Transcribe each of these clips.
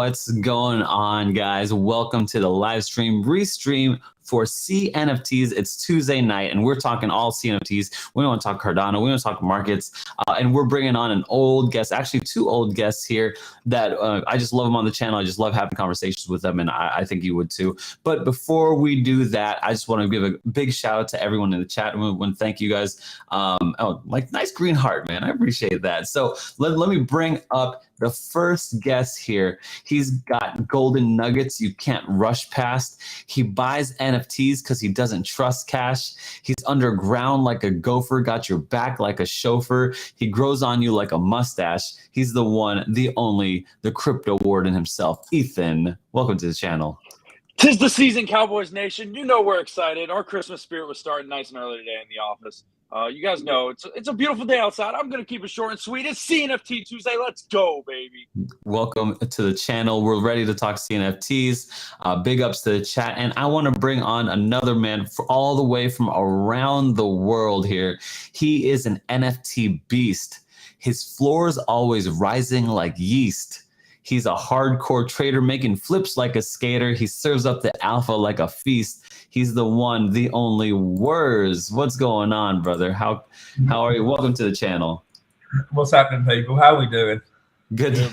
What's going on, guys? Welcome to the live stream, restream for CNFTs. It's Tuesday night, and we're talking all CNFTs. We want to talk Cardano. We want to talk markets, and we're bringing on an old guest, actually two old guests here that I just love them on the channel. I just love having conversations with them, and I think you would too. But before we do that, I just want to give a big shout out to everyone in the chat. I want to thank you guys. Oh, like nice green heart, man. I appreciate that. So let me bring up the first guest here. He's got golden nuggets you can't rush past. He buys NFTs because he doesn't trust cash. He's underground like a gopher, got your back like a chauffeur. He grows on you like a mustache. He's the one, the only, the crypto warden himself. Ethan, welcome to the channel. 'Tis the season, Cowboys Nation. You know we're excited. Our Christmas spirit was starting nice and early today in the office. You guys know it's a beautiful day outside. I'm going to keep it short and sweet. It's CNFT Tuesday. Let's go, baby. Welcome to the channel. We're ready to talk CNFTs. Big ups to the chat. And I want to bring on another man all the way from around the world here. He is an NFT beast. His floor is always rising like yeast. He's a hardcore trader making flips like a skater. He serves up the alpha like a feast. He's the one, the only Werz. What's going on, brother? How are you? Welcome to the channel. What's happening, people? How are we doing? Good to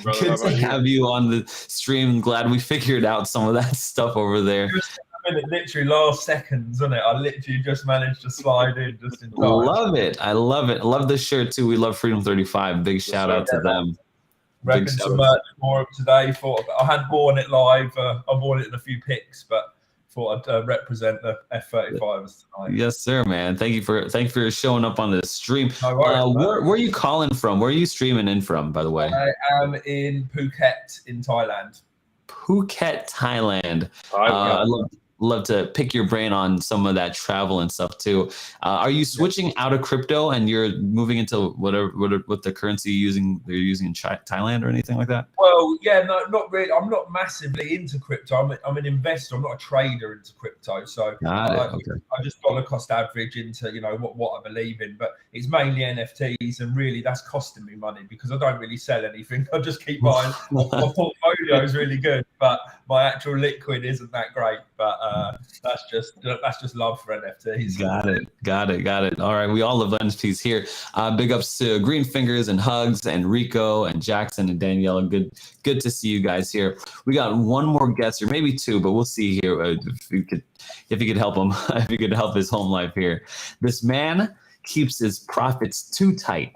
have you on the stream. Glad we figured out some of that stuff over there. Literally last seconds, isn't it? I literally just managed to slide in just in time. Love it. I love it. I love the shirt too. We love Freedom 35. Big shout out to them. Repping some merch for it today. Thought I hadn't worn it live. I wore it in a few pics, but thought I'd represent the F35s tonight. Yes, sir, man. Thank you for showing up on the stream. No worries, where are you calling from? Where are you streaming in from, by the way? I am in Phuket in Thailand. Phuket, Thailand. I love to pick your brain on some of that travel and stuff too. Are you switching out of crypto and you're moving into what the currency they're using in Thailand or anything like that? Well, yeah, no, not really. I'm not massively into crypto. I'm an investor. I'm not a trader into crypto. So I just dollar cost average into what I believe in. But it's mainly NFTs, and really that's costing me money because I don't really sell anything. I just keep buying. My portfolio is really good, but my actual liquid isn't that great. But that's just love for NFTs. Got it. All right, we all love NFTs here. Big ups to Green Fingers and Hugs and Rico and Jackson and Danielle. Good to see you guys here. We got one more guest, or maybe two, but we'll see here if you could help him, if you could help his home life here. This man keeps his profits too tight,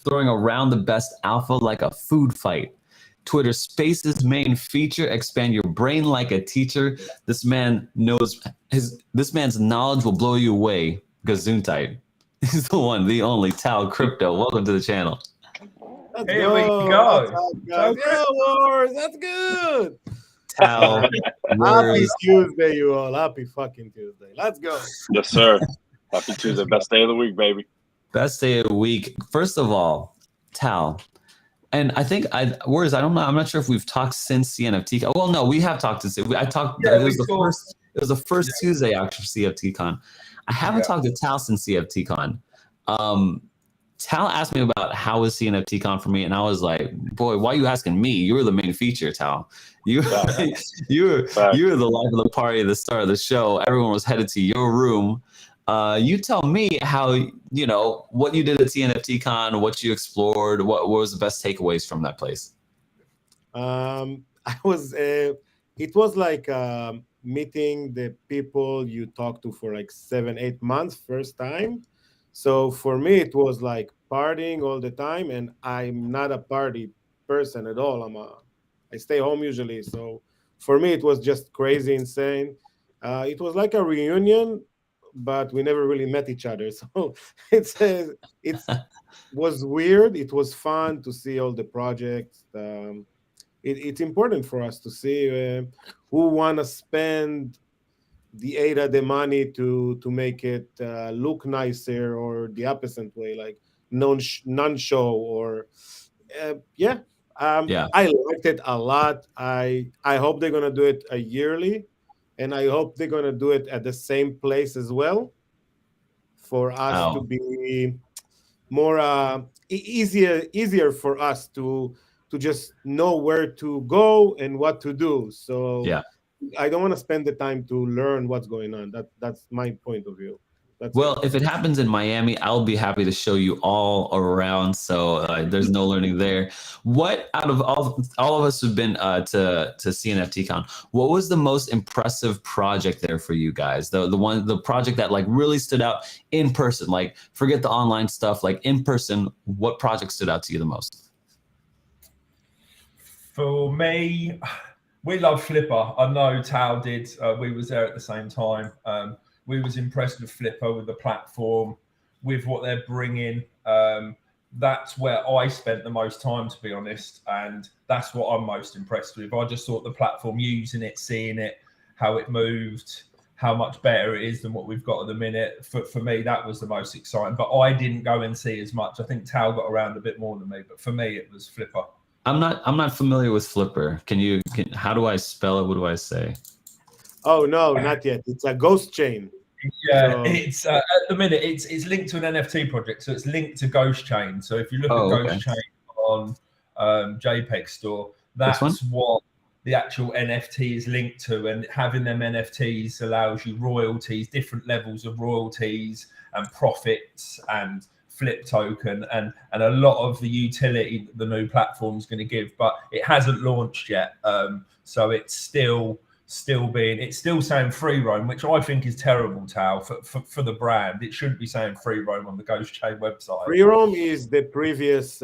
throwing around the best alpha like a food fight. Twitter Spaces main feature, expand your brain like a teacher. This man's knowledge will blow you away. Gesundheit. He's the one, the only TAL Crypto. Welcome to the channel. Here we go. Yeah, Warden, that's good. TAL. Happy Tuesday, you all. Happy fucking Tuesday. Let's go. Yes, sir. Happy Tuesday. Best day of the week, baby. Best day of the week. First of all, TAL. And I think Werz, I'm not sure if we've talked since CNFT. Well, no, we have talked since. I talked. Yeah, it was the first Tuesday after CFT Con. I haven't talked to TAL since CFT Con. TAL asked me about how was CNFT Con for me, and I was like, boy, why are you asking me? You were the main feature, TAL. You were the life of the party at the start of the show. Everyone was headed to your room. You tell me how, what you did at CNFT Con, what you explored, what was the best takeaways from that place? It was like meeting the people you talk to for like 7-8 months first time. So for me, it was like partying all the time, and I'm not a party person at all. I stay home usually. So for me, it was just crazy, insane. It was like a reunion, but we never really met each other. So it was weird. It was fun to see all the projects. It's important for us to see who want to spend the ADA, the money to make it look nicer, or the opposite way, like non-show or I liked it a lot. I hope they're gonna do it yearly. And I hope they're going to do it at the same place as well for us to be more easier for us to to just know where to go and what to do. So Yeah. I don't want to spend the time to learn what's going on. That's my point of view. That's Well, it. if it happens in Miami, I'll be happy to show you all around. So there's no learning there. What out of all of us who've been to CNFTCon, what was the most impressive project there for you guys? The project that like really stood out in person. Like forget the online stuff. Like in person, what project stood out to you the most? For me, we love Flipper. I know Tal did. We was there at the same time. We was impressed with Flipper, with the platform, with what they're bringing. That's where I spent the most time, to be honest, and that's what I'm most impressed with. I just thought the platform, using it, seeing it, how it moved, how much better it is than what we've got at the minute. For me, that was the most exciting. But I didn't go and see as much. I think Tal got around a bit more than me, but for me, it was Flipper. I'm not familiar with Flipper. How do I spell it? What do I say? Oh no, not yet. It's a ghost chain. Yeah, so, it's at the minute it's linked to an NFT project, so it's linked to Ghost Chain. So if you look at Ghost Chain on JPEG Store, that's what the actual NFT is linked to, and having them NFTs allows you royalties, different levels of royalties and profits and flip token and a lot of the utility that the new platform is going to give, but it hasn't launched yet. So it's still saying free roam, which I think is terrible, Tal, for the brand. It shouldn't be saying free roam on the Ghost Chain website. Free roam is the previous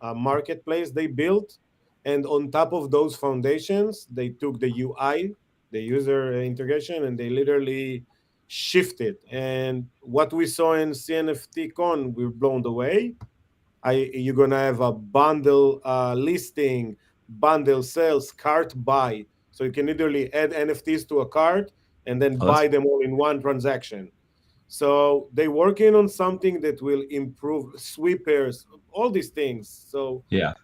marketplace they built, and on top of those foundations, they took the UI, the user integration, and they literally shifted. And what we saw in CNFT Con, we're blown away. You're gonna have a bundle listing, bundle sales, cart buy. So you can literally add NFTs to a cart and then buy them all in one transaction. So they're working on something that will improve sweepers, all these things. So yeah,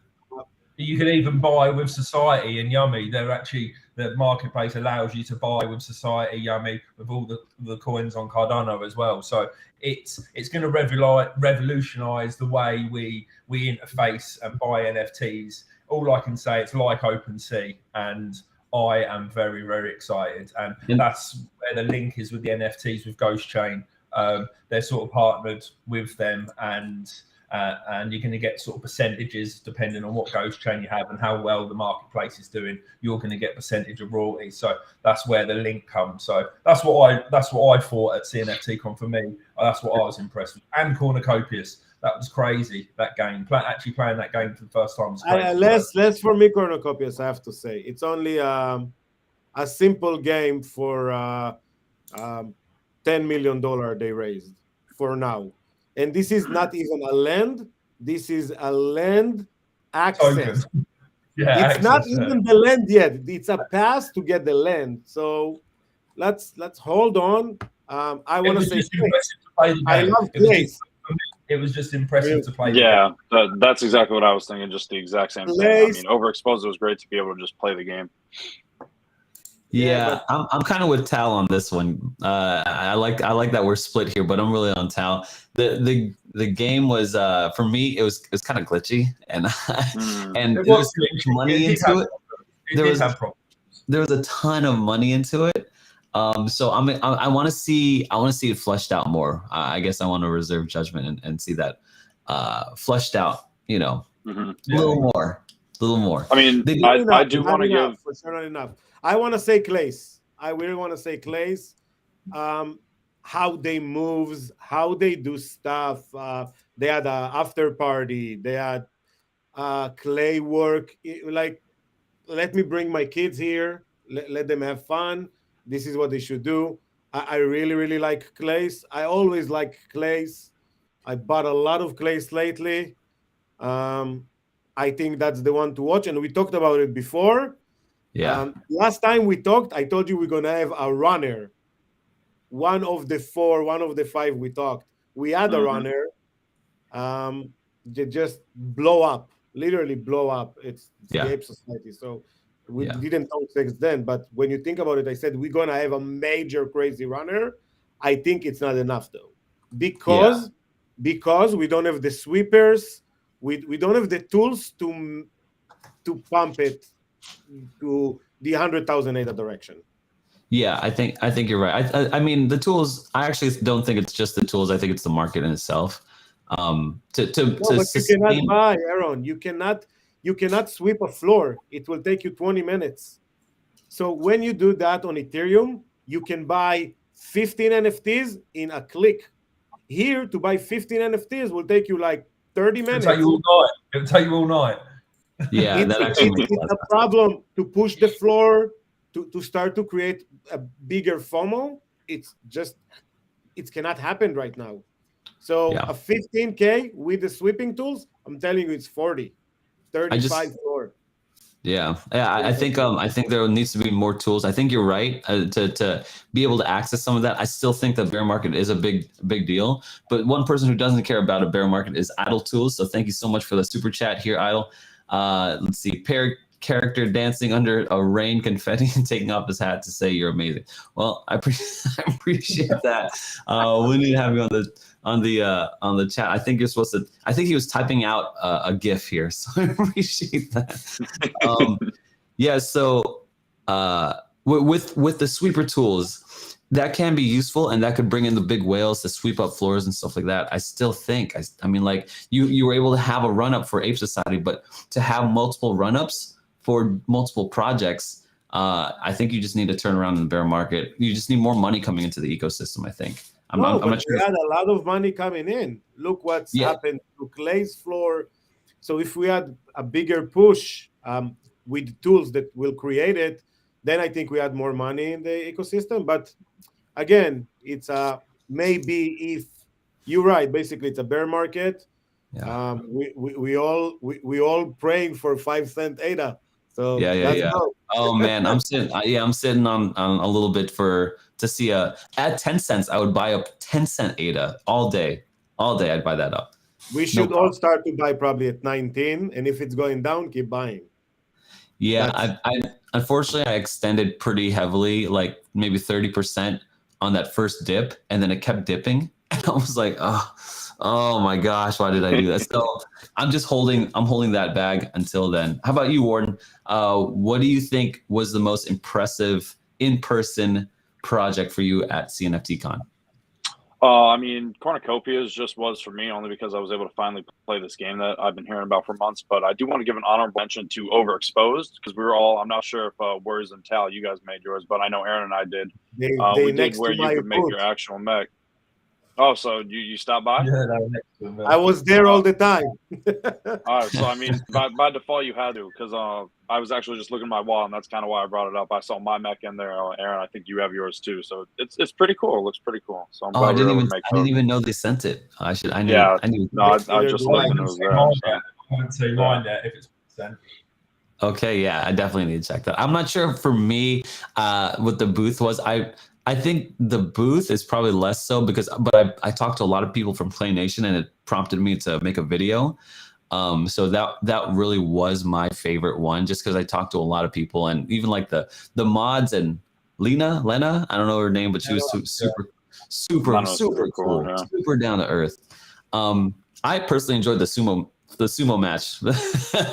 you can even buy with Society and Yummy. They're actually, the marketplace allows you to buy with Society, Yummy, with all the coins on Cardano as well. So it's going to revolutionize the way we interface and buy NFTs. All I can say, it's like OpenSea, and I am very, very excited. And that's where the link is with the NFTs with Ghost Chain. They're sort of partnered with them, and you're going to get sort of percentages depending on what Ghost Chain you have and how well the marketplace is doing. You're going to get percentage of royalties. So that's where the link comes. So that's what I thought at CNFT Con for me. That's what I was impressed with. And Cornucopias. That was crazy, that game. Actually playing that game for the first time was crazy. Less for me, Cornucopias, I have to say. It's only a simple game for $10 million they raised for now. And this is not even a land. This is a land access. Token. Yeah, it's not even the land yet. It's a pass to get the land. So let's hold on. I want to say I love Place. It was just impressive to play. Yeah, that's exactly what I was thinking. Just the exact same thing. I mean, Overexposed, it was great to be able to just play the game. Yeah, I'm kind of with Tal on this one. I like that we're split here, but I'm really on Tal. The game was for me it was kind of glitchy, and and there was money into it. There was a ton of money into it. So I want to see it fleshed out more. I guess I want to reserve judgment and see that fleshed out. You know, a little more. I mean, I do want to give. For sure, not enough. I want to say Clays. I really want to say Clays. How they moves, how they do stuff. They had an after party. They had clay work. Like, let me bring my kids here. Let them have fun. This is what they should do. I really, really like Clays. I always like Clays. I bought a lot of Clays lately. I think that's the one to watch. And we talked about it before. Yeah. Last time we talked, I told you we're going to have a runner. One of the 5 we talked. We had a runner. They just blow up. Literally blow up. It's the Ape Society. So we didn't talk sex then. But when you think about it, I said we're going to have a major crazy runner. I think it's not enough, though. Because we don't have the sweepers. We don't have the tools to to pump it to the 100,000 ADA direction. Yeah, I think you're right. I mean, the tools. I actually don't think it's just the tools. I think it's the market in itself. To But sustain... you cannot buy, Aaron. You cannot sweep a floor. It will take you 20 minutes. So when you do that on Ethereum, you can buy 15 NFTs in a click. Here, to buy 15 NFTs will take you like 30 minutes. It'll take you all night. It'll take you all night. Yeah, that actually makes it's a problem to push the floor to start to create a bigger FOMO. It cannot happen right now. So a 15K with the sweeping tools, I'm telling you, it's 40, 35 floor. Yeah, I think there needs to be more tools. I think you're right to be able to access some of that. I still think the bear market is a big deal, but one person who doesn't care about a bear market is Idle Tools. So thank you so much for the super chat here, Idle. Let's see, character dancing under a rain confetti and taking off his hat to say you're amazing. Well, I appreciate that. We need to have you on the chat. I think you're supposed to. I think he was typing out a GIF here, so I appreciate that. Yeah. So with the sweeper tools, that can be useful, and that could bring in the big whales to sweep up floors and stuff like that. I still think. I mean, like you were able to have a run up for Ape Society, but to have multiple run ups for multiple projects, I think you just need to turn around in the bear market. You just need more money coming into the ecosystem, I think. I'm not sure. We had a lot of money coming in. Look what's happened to Clay's floor. So if we had a bigger push with tools that will create it, then I think we had more money in the ecosystem. But again, it's maybe if you're right. Basically, it's a bear market. Yeah. We all praying for 5 cent ADA. So yeah. Oh man, I'm sitting on a little bit to see at 10 cents. I would buy up 10 cent ADA all day. I'd buy that up. We should all start to buy probably at 19, and if it's going down, keep buying. Yeah, I unfortunately I extended pretty heavily, like maybe 30% on that first dip, and then it kept dipping, and I was like, oh my gosh, why did I do that? So I'm holding that bag until then. How about you, Warden? What do you think was the most impressive in-person project for you at CNFT Con? I mean, Cornucopias just was for me only because I was able to finally play this game that I've been hearing about for months. But I do want to give an honorable mention to Overexposed because we were all, I'm not sure if Werz and TAL, you guys made yours, but I know Aaron and I did. We did where you could make your actual mech. Oh, so you stopped by? Yeah, I was there all the time. All right, so I mean, by default, you had to because I was actually just looking at my wall, and that's kind of why I brought it up. I saw my mech in there, Aaron. I think you have yours too, so it's pretty cool. It looks pretty cool. So I'm glad I didn't even know they sent it. I knew. No, I just looked and it was there. I haven't seen mine yet. If it's sent. Okay, yeah, I definitely need to check that. I'm not sure for me what the booth was. I think the booth is probably less so but I talked to a lot of people from Play Nation, and it prompted me to make a video. So that really was my favorite one, just because I talked to a lot of people, and even like the mods and Lena, I don't know her name, but she was super cool, yeah. Super down to earth. I personally enjoyed the sumo match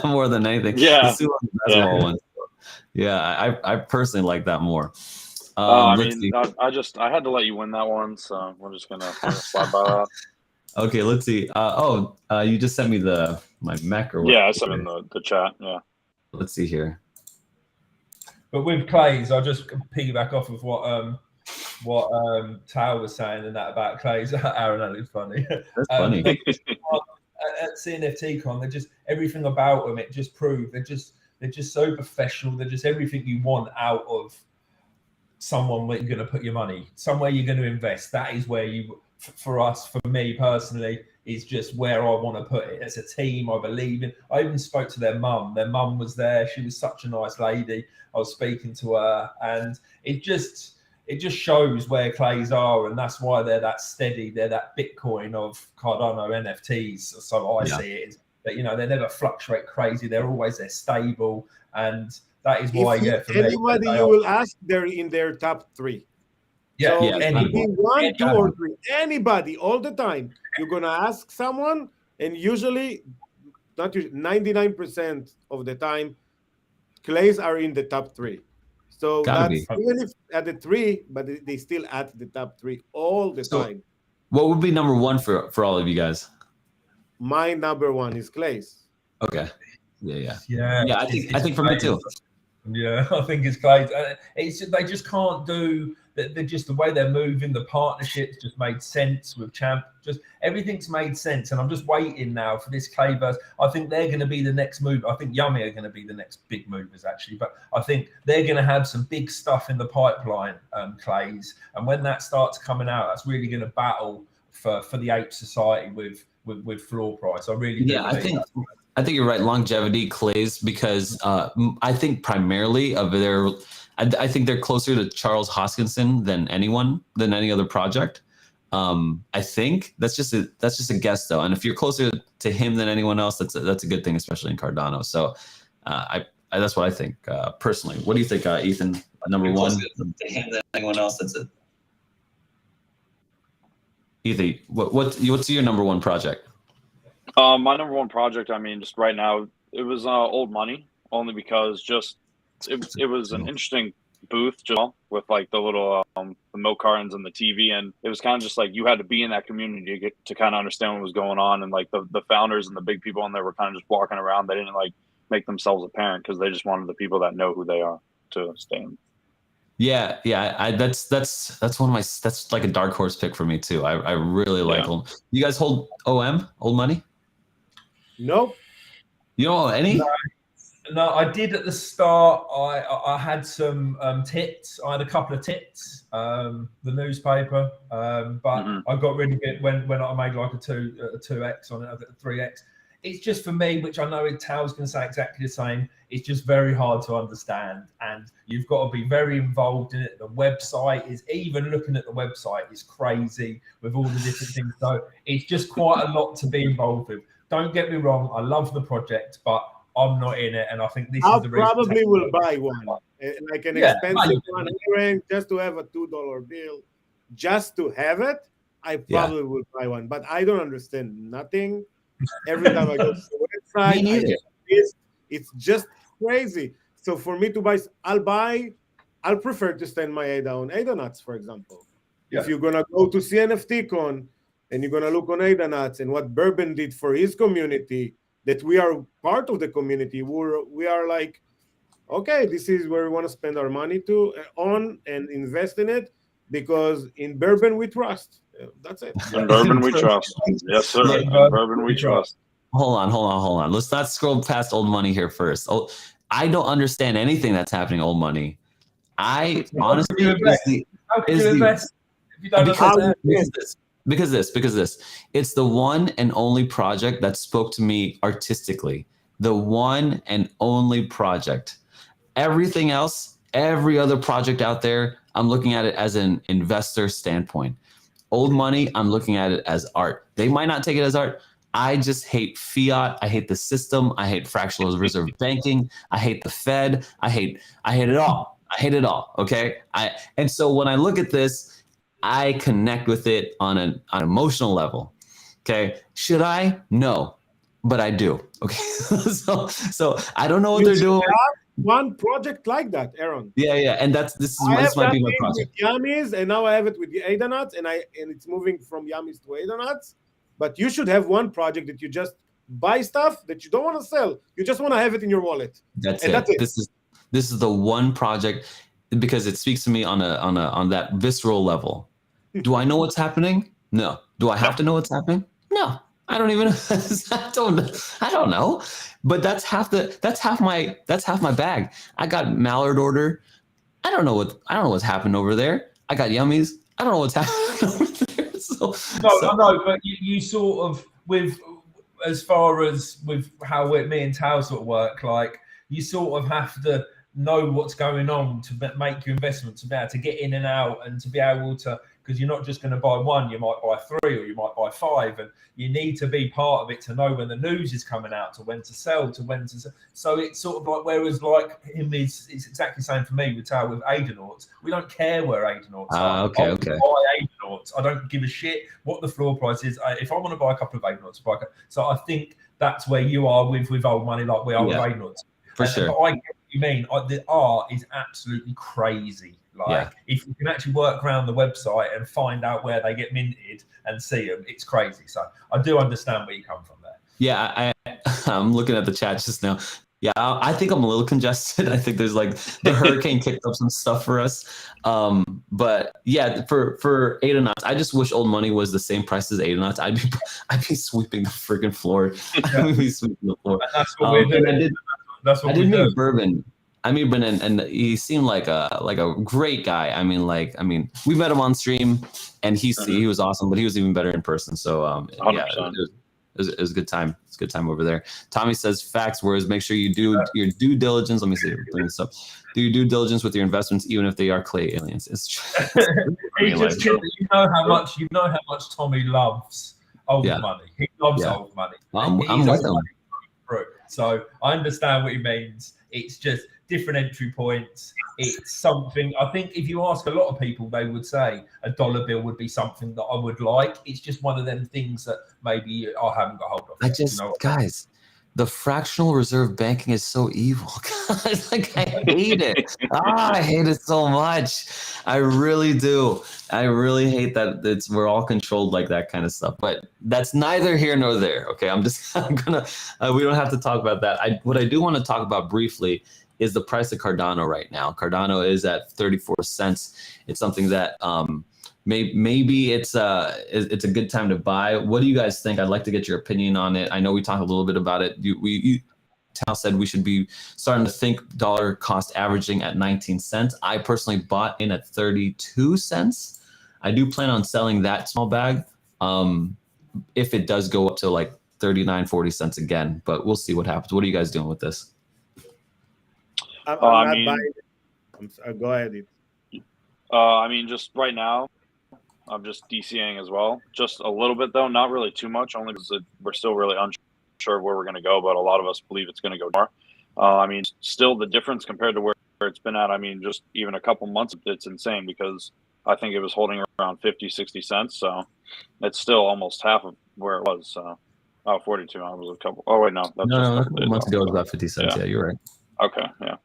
more than anything. Yeah, the sumo basketball one. Yeah, I personally like that more. I mean, I had to let you win that one, so we're just gonna slide by that. Okay, let's see. You just sent me my mech or what? Yeah, I sent in the chat. Yeah. Let's see here. But with Clay's, I'll just piggyback off of what Tal was saying and that about Clay's. Aaron, that looks funny. That's funny. At CNFT Con, they're just everything about them. It just proved they're just so professional. They're just everything you want out of someone where you're going to put your money, somewhere you're going to invest. That is where for me personally, is just where I want to put it. It's a team I believe in. I even spoke to their mum. Their mum was there. She was such a nice lady. I was speaking to her, and it just shows where Clays are, and that's why they're that steady. They're that Bitcoin of Cardano NFTs. So I see it is that, they never fluctuate crazy. They're always stable, and that is why, for anybody me, you will ask, they're in their top 3. Yeah, so anybody. 1, 2, or 3. Anybody, all the time. You're gonna ask someone, and usually not usually, 99% of the time, clays are in the top 3. So Gotta that's even if at the 3, but they still at the top 3 all the time. What would be number 1 for all of you guys? My number 1 is clays. Okay. Yeah. I think for me too. Yeah, I think it's great. They just can't do. They're just the way they're moving. The partnerships just made sense with Champ. Just everything's made sense, and I'm just waiting now for this Clayverse. I think they're going to be the next move. I think Yummy are going to be the next big movers actually, but I think they're going to have some big stuff in the pipeline, Clays. And when that starts coming out, that's really going to battle for the Ape Society with floor price. I really do. I think you're right. Longevity clays, because I think primarily of their, I think they're closer to Charles Hoskinson than any other project. I think that's just a guess though. And if you're closer to him than anyone else, that's a good thing, especially in Cardano. So that's what I think personally. What do you think, Ethan? Number 1 to him than anyone else. That's it. Ethan, what's your number 1 project? My number 1 project, I mean, just right now, it was Old Money, only because just it was an interesting booth, just with like the little the milk cartons and the TV, and it was kind of just like you had to be in that community to kind of understand what was going on, and like the founders and the big people in there were kind of just walking around. They didn't like make themselves apparent because they just wanted the people that know who they are to stay in. Yeah. That's one of my. That's like a dark horse pick for me too. I really like them. You guys hold Old Money? Nope. You don't own any? No, I did at the start. I had some tits. I had a couple of tits, the newspaper, but I got rid of it when I made like a 2x on it, a 3x. It's just for me, which I know TAL's going to say exactly the same. It's just very hard to understand, and you've got to be very involved in it. The website is, even looking at the website is crazy with all the different things. So it's just quite a lot to be involved with. Don't get me wrong, I love the project, but I'm not in it, and I think this is the reason. I probably will buy one, like an expensive one, just to have a $2 bill, just to have it. I probably will buy one, but I don't understand nothing. Every time I go to the website, it's just crazy. So for me to buy, I'll prefer to spend my ADA on ADA nuts, for example. Yeah. If you're gonna go to CNFT Con and you're gonna look on ADA nuts and what Bourbon did for his community, that we are part of the community, we are like, okay, this is where we want to spend our money on and invest in it, because in Bourbon we trust. That's it. In Bourbon we trust. Yes, sir. In Bourbon we trust. Hold on. Let's not scroll past Old Money here first. Oh, I don't understand anything that's happening Old Money. I honestly because this. It's the one and only project that spoke to me artistically. The one and only project. Everything else, every other project out there, I'm looking at it as an investor standpoint. Old Money, I'm looking at it as art. They might not take it as art. I just hate fiat. I hate the system. I hate fractional reserve banking. I hate the Fed. I hate it all. I hate it all. Okay. And so when I look at this, I connect with it on an emotional level. Okay. Should I? No, but I do. Okay. so I don't know what they're doing. One project like that, Aaron. Yeah. And this might be my project. With Yummies, and now I have it with the ADA nuts, and it's moving from Yummies to ADA nuts. But you should have one project that you just buy stuff that you don't want to sell. You just want to have it in your wallet. That's it. This is the one project, because it speaks to me on that visceral level. Do I know what's happening? No. Do I have to know what's happening? No. I don't even. I don't know. But that's half my bag. I got Mallard order. I don't know what's happened over there. I got Yummies. I don't know what's happening over there. No, but you sort of, with as far as with how me and TAL sort of work, like you sort of have to know what's going on to make your investment, to be able to get in and out, and to be able to, because you're not just going to buy one, you might buy 3 or you might buy 5, and you need to be part of it to know when the news is coming out, to when to sell, to when to sell. So it's sort of like, whereas like him it's exactly the same for me with TAL with Adenauts. We don't care where Adenauts are. Okay. Buy knots. I don't give a shit what the floor price is. If I want to buy a couple of 8 knots, so I think that's where you are with old money, like we are with 8 knots. For sure. But I get what you mean. The art is absolutely crazy. Like if you can actually work around the website and find out where they get minted and see them, it's crazy. So I do understand where you come from there. Yeah, I'm looking at the chat just now. Yeah, I think I'm a little congested. I think there's like the hurricane kicked up some stuff for us. But yeah, for ADA knots, I just wish old money was the same price as ADA knots. I'd be sweeping the freaking floor. I'd be sweeping the floor. That's what we're doing. I did meet Bourbon. I mean, Bourbon, and he seemed like a great guy. I mean, we met him on stream, and he was awesome, but he was even better in person. So yeah, it was a good time. It's a good time over there. Tommy says facts. Whereas make sure you do your due diligence. Let me see. Bring this up. Do your due diligence with your investments, even if they are clay aliens. It's true. You know how much Tommy loves old money. He loves old money. I'm with him. So I understand what he means. It's just different entry points. It's something, I think if you ask a lot of people, they would say a dollar bill would be something that I would like. It's just one of them things that maybe I haven't got hold of. Guys, the fractional reserve banking is so evil. Guys, like I hate it. I hate it so much. I really do. I really hate that we're all controlled like that kind of stuff. But that's neither here nor there. Okay, we don't have to talk about that. What I do want to talk about briefly is the price of Cardano right now. Cardano is at 34 cents. It's something that maybe it's a good time to buy. What do you guys think? I'd like to get your opinion on it. I know we talked a little bit about it. Tal said we should be starting to think dollar cost averaging at 19 cents. I personally bought in at 32 cents. I do plan on selling that small bag if it does go up to like 39, 40 cents again, but we'll see what happens. What are you guys doing with this? I'm not buying it. Go ahead. I mean, just right now, I'm just DCing as well. Just a little bit, though, not really too much, only because we're still really unsure of where we're going to go, but a lot of us believe it's going to go more. I mean, still the difference compared to where it's been at, I mean, just even a couple months, it's insane because I think it was holding around 50, 60 cents. So it's still almost half of where it was. 42. I was a couple. Oh, wait, no. A couple months ago, it was about 50 cents. Yeah, you're right. Okay, yeah.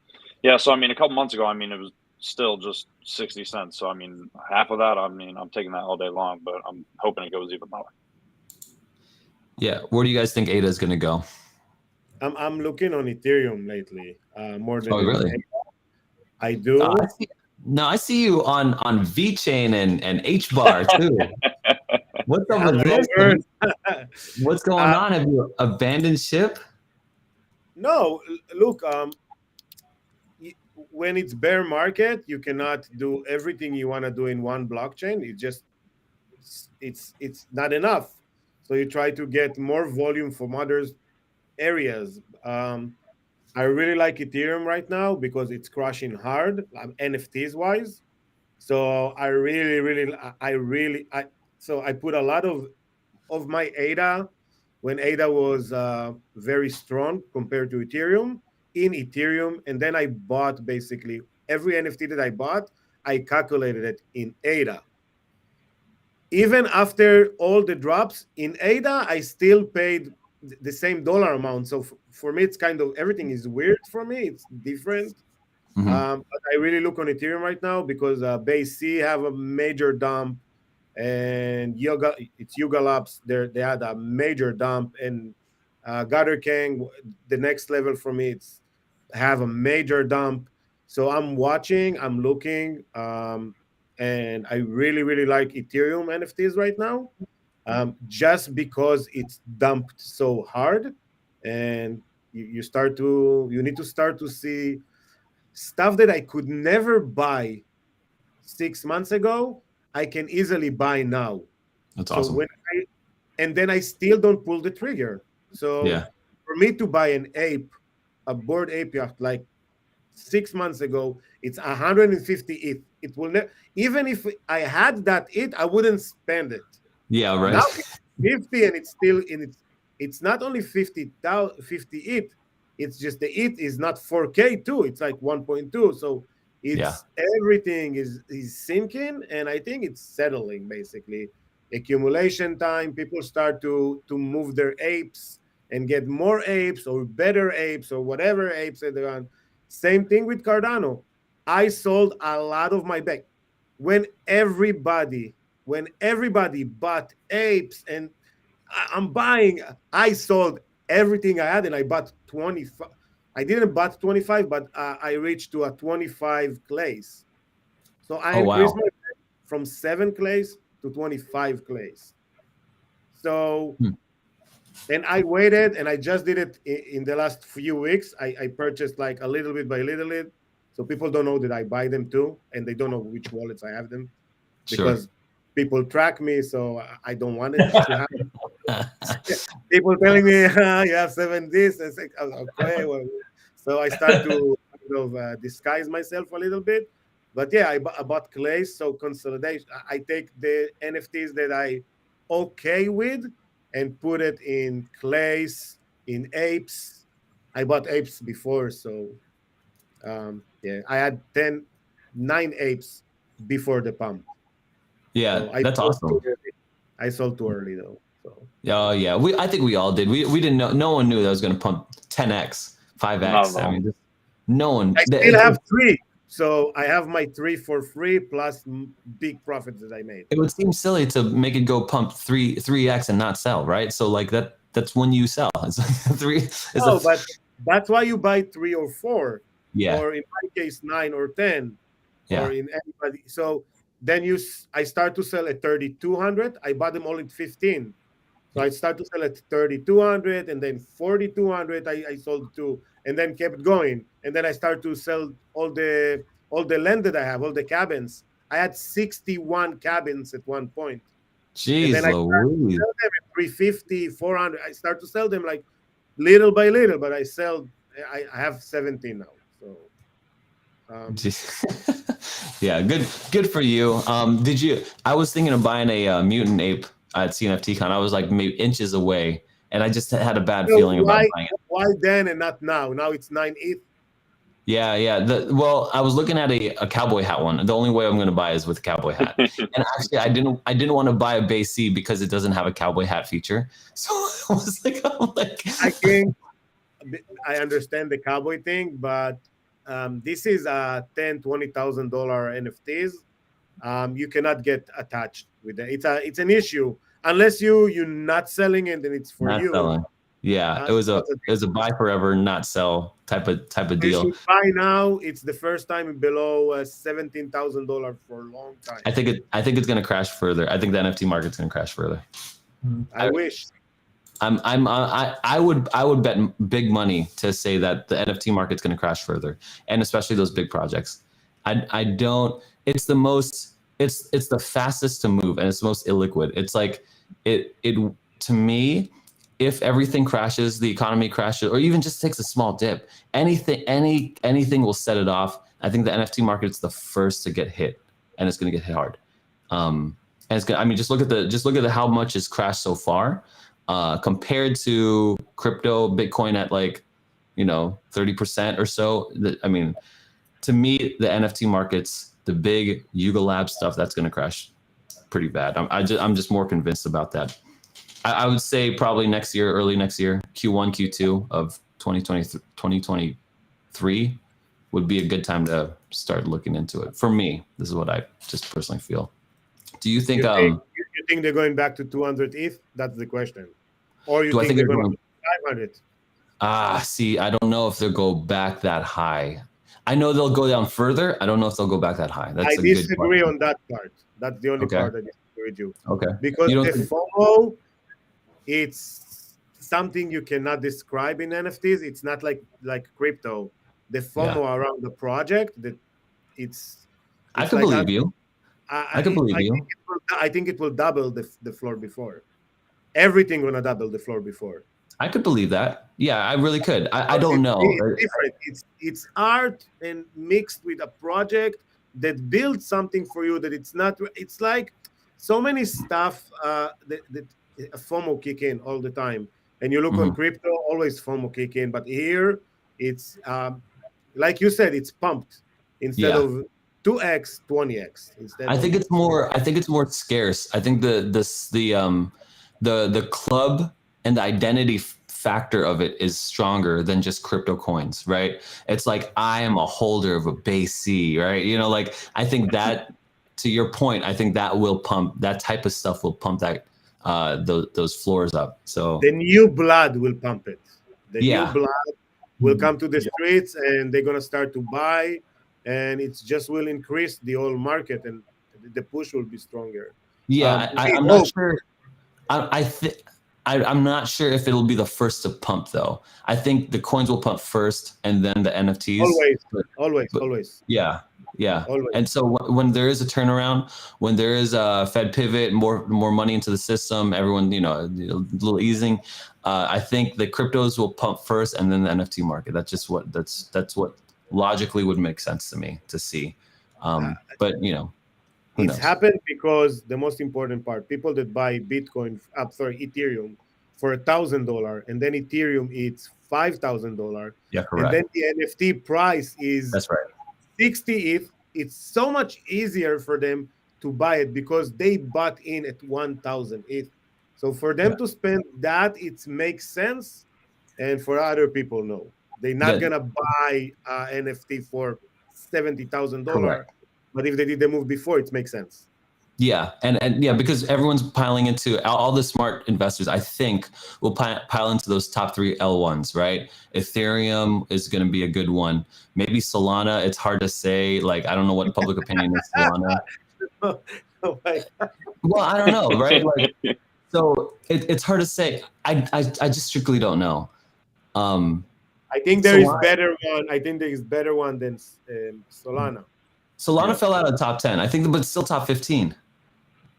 Yeah, so, I mean, a couple months ago, I mean, it was still just 60 cents. So, I mean, half of that, I mean, I'm taking that all day long, but I'm hoping it goes even lower. Yeah. Where do you guys think ADA is going to go? I'm looking on Ethereum lately more than. Oh, really? I do. I see you on VeChain and HBAR too. What's up with this? What's going on? Have you abandoned ship? No, look, when it's bear market, you cannot do everything you want to do in one blockchain. It's not enough. So you try to get more volume from other areas. I really like Ethereum right now because it's crashing hard, NFTs wise. So I put a lot of my ADA when ADA was very strong compared to Ethereum in Ethereum. And then I bought basically every NFT that I bought, I calculated it in ADA. Even after all the drops in ADA, I still paid the same dollar amount. So for me, it's kind of, everything is weird for me. It's different. But I really look on Ethereum right now because Base C have a major dump, and Yuga Labs, they had a major dump, and Gather Kang, the next level for me, it's have a major dump. So I'm watching, I'm looking, and I really, really like Ethereum NFTs right now, just because it's dumped so hard, and you need to start to see stuff that I could never buy 6 months ago, I can easily buy now. That's awesome. And then I still don't pull the trigger. So for me to buy a Bored Ape like 6 months ago, it's 150 ETH. It will never, even if I had that ETH, I wouldn't spend it. Yeah, right. Now it's 50, and it's still in it's not only 50 ETH, it's just the ETH is not 4K too. It's like 1.2. So It's everything is sinking, and I think it's settling basically. Accumulation time, people start to move their apes and get more apes or better apes or whatever apes that they're on. Same thing with Cardano. I sold a lot of my back when everybody bought apes, and I'm buying. I sold everything I had, and I bought 25. I didn't bought 25, but I reached to a 25 clays. So I increased my from 7 clays to 25 clays. So, and I waited, and I just did it in the last few weeks. I purchased like a little bit by little bit, so people don't know that I buy them too, and they don't know which wallets I have them, because people track me, so I don't want it to happen. People telling me, you have 7 this, and say, okay, well, so I start to kind of disguise myself a little bit. But yeah, I bought clays, so consolidation. I take the NFTs that I okay with and put it in clays, in apes. I bought apes before, so yeah, I had 9 apes before the pump. Yeah, so that's awesome. I sold too early though. So. Oh yeah, I think we all did. We didn't know. No one knew that was going to pump 10x, 5x. I mean, no one. I still have 3. So I have my 3 for free plus big profits that I made. It would seem silly to make it go pump 3x and not sell, right? So like that's when you sell. It's like 3. But that's why you buy 3 or 4. Yeah. Or in my case, 9 or 10. Yeah. Or in anybody. So then I start to sell at 3,200. I bought them all at 15. So I start to sell at 3,200, and then 4,200 I sold to, and then kept going. And then I start to sell all the land that I have, all the cabins. I had 61 cabins at one point. Jeez, and then I start to sell them at 350, 400. I start to sell them like little by little, but I have 17 now. So yeah, good for you. I was thinking of buying a mutant ape at CNFT Con. I was like maybe inches away, and I just had a bad feeling about buying it. Why then and not now? Now it's 9 ETH. Yeah. Well, I was looking at a cowboy hat one. The only way I'm going to buy is with a cowboy hat. And actually, I didn't want to buy a base C because it doesn't have a cowboy hat feature. So I was like, I think I understand the cowboy thing, but this is a $10,000-$20,000 NFTs. You cannot get attached with that. It's an issue unless you're not selling it, and it's for not you. Selling. Yeah, it was a buy forever, not sell type of deal. You should buy now. It's the first time below $17,000 for a long time. I think it's going to crash further. I think the NFT market's going to crash further. I wish. I would bet big money to say that the NFT market's going to crash further, and especially those big projects. I don't. It's the fastest to move, and it's the most illiquid. It's like it to me. If everything crashes, the economy crashes, or even just takes a small dip, anything will set it off. I think the NFT market is the first to get hit, and it's going to get hit hard. And it's going. I mean, just look at how much has crashed so far, compared to crypto, Bitcoin at like, 30% or so. I mean, to me, the NFT markets, the big Yuga Lab stuff, that's going to crash pretty bad. I'm just more convinced about that. I would say probably early next year, Q1, Q2 of 2023 would be a good time to start looking into it. For me, this is what I just personally feel. Do you think? You think they're going back to 200 ETH? That's the question. Or you think they're going to 500? See, I don't know if they'll go back that high. I know they'll go down further. I don't know if they'll go back that high. I disagree on that part. That's the only part I disagree with you. Okay. Because the FOMO, it's something you cannot describe in NFTs. It's not like crypto. The FOMO around the project, I can believe you. I can believe you. I think it will double the floor before. Everything gonna double the floor before. I could believe that. Yeah, I really could. I don't know. It's different. It's art and mixed with a project that builds something for you that it's not. It's like so many stuff that FOMO kick in all the time. And you look on crypto, always FOMO kick in. But here, it's like you said, it's pumped. instead of 2x, 20x. Instead, I think it's more. I think it's more scarce. I think the club and the identity factor of it is stronger than just crypto coins, right? It's like I am a holder of a base C, right? You know, like I think that, to your point, I think that will pump, that type of stuff will pump that those floors up. So the new blood will pump it. The Yeah. new blood will come to the streets, and they're gonna start to buy, and it's just will increase the whole market, and the push will be stronger. yeah, I'm not sure. I'm not sure if it'll be the first to pump though. I think the coins will pump first, and then the NFTs. Always. Yeah. Always. And so when there is a turnaround, when there is a Fed pivot, more money into the system, everyone, you know, a little easing, I think the cryptos will pump first, and then the NFT market. That's what logically would make sense to me to see. But you know, who it's knows? happened because the most important part, people that buy Bitcoin, Ethereum for $1,000, and then Ethereum it's $5,000. Yeah, correct. And then the NFT price is That's right. 60 ETH. It's so much easier for them to buy it because they bought in at 1,000 ETH. So for them to spend that, it makes sense. And for other people, no. They're not going to buy NFT for $70,000. But if they did the move before, it makes sense. Yeah, and yeah, because everyone's piling into, all the smart investors, I think, will pile into those top 3 L1s, right? Ethereum is going to be a good one. Maybe Solana. It's hard to say. Like, I don't know what public opinion is Solana. Well, I don't know, right? Like, so it's hard to say. I just strictly don't know. I think there is better one. I think there is better one than Solana. Solana fell out of the top 10, I think, but it's still top 15.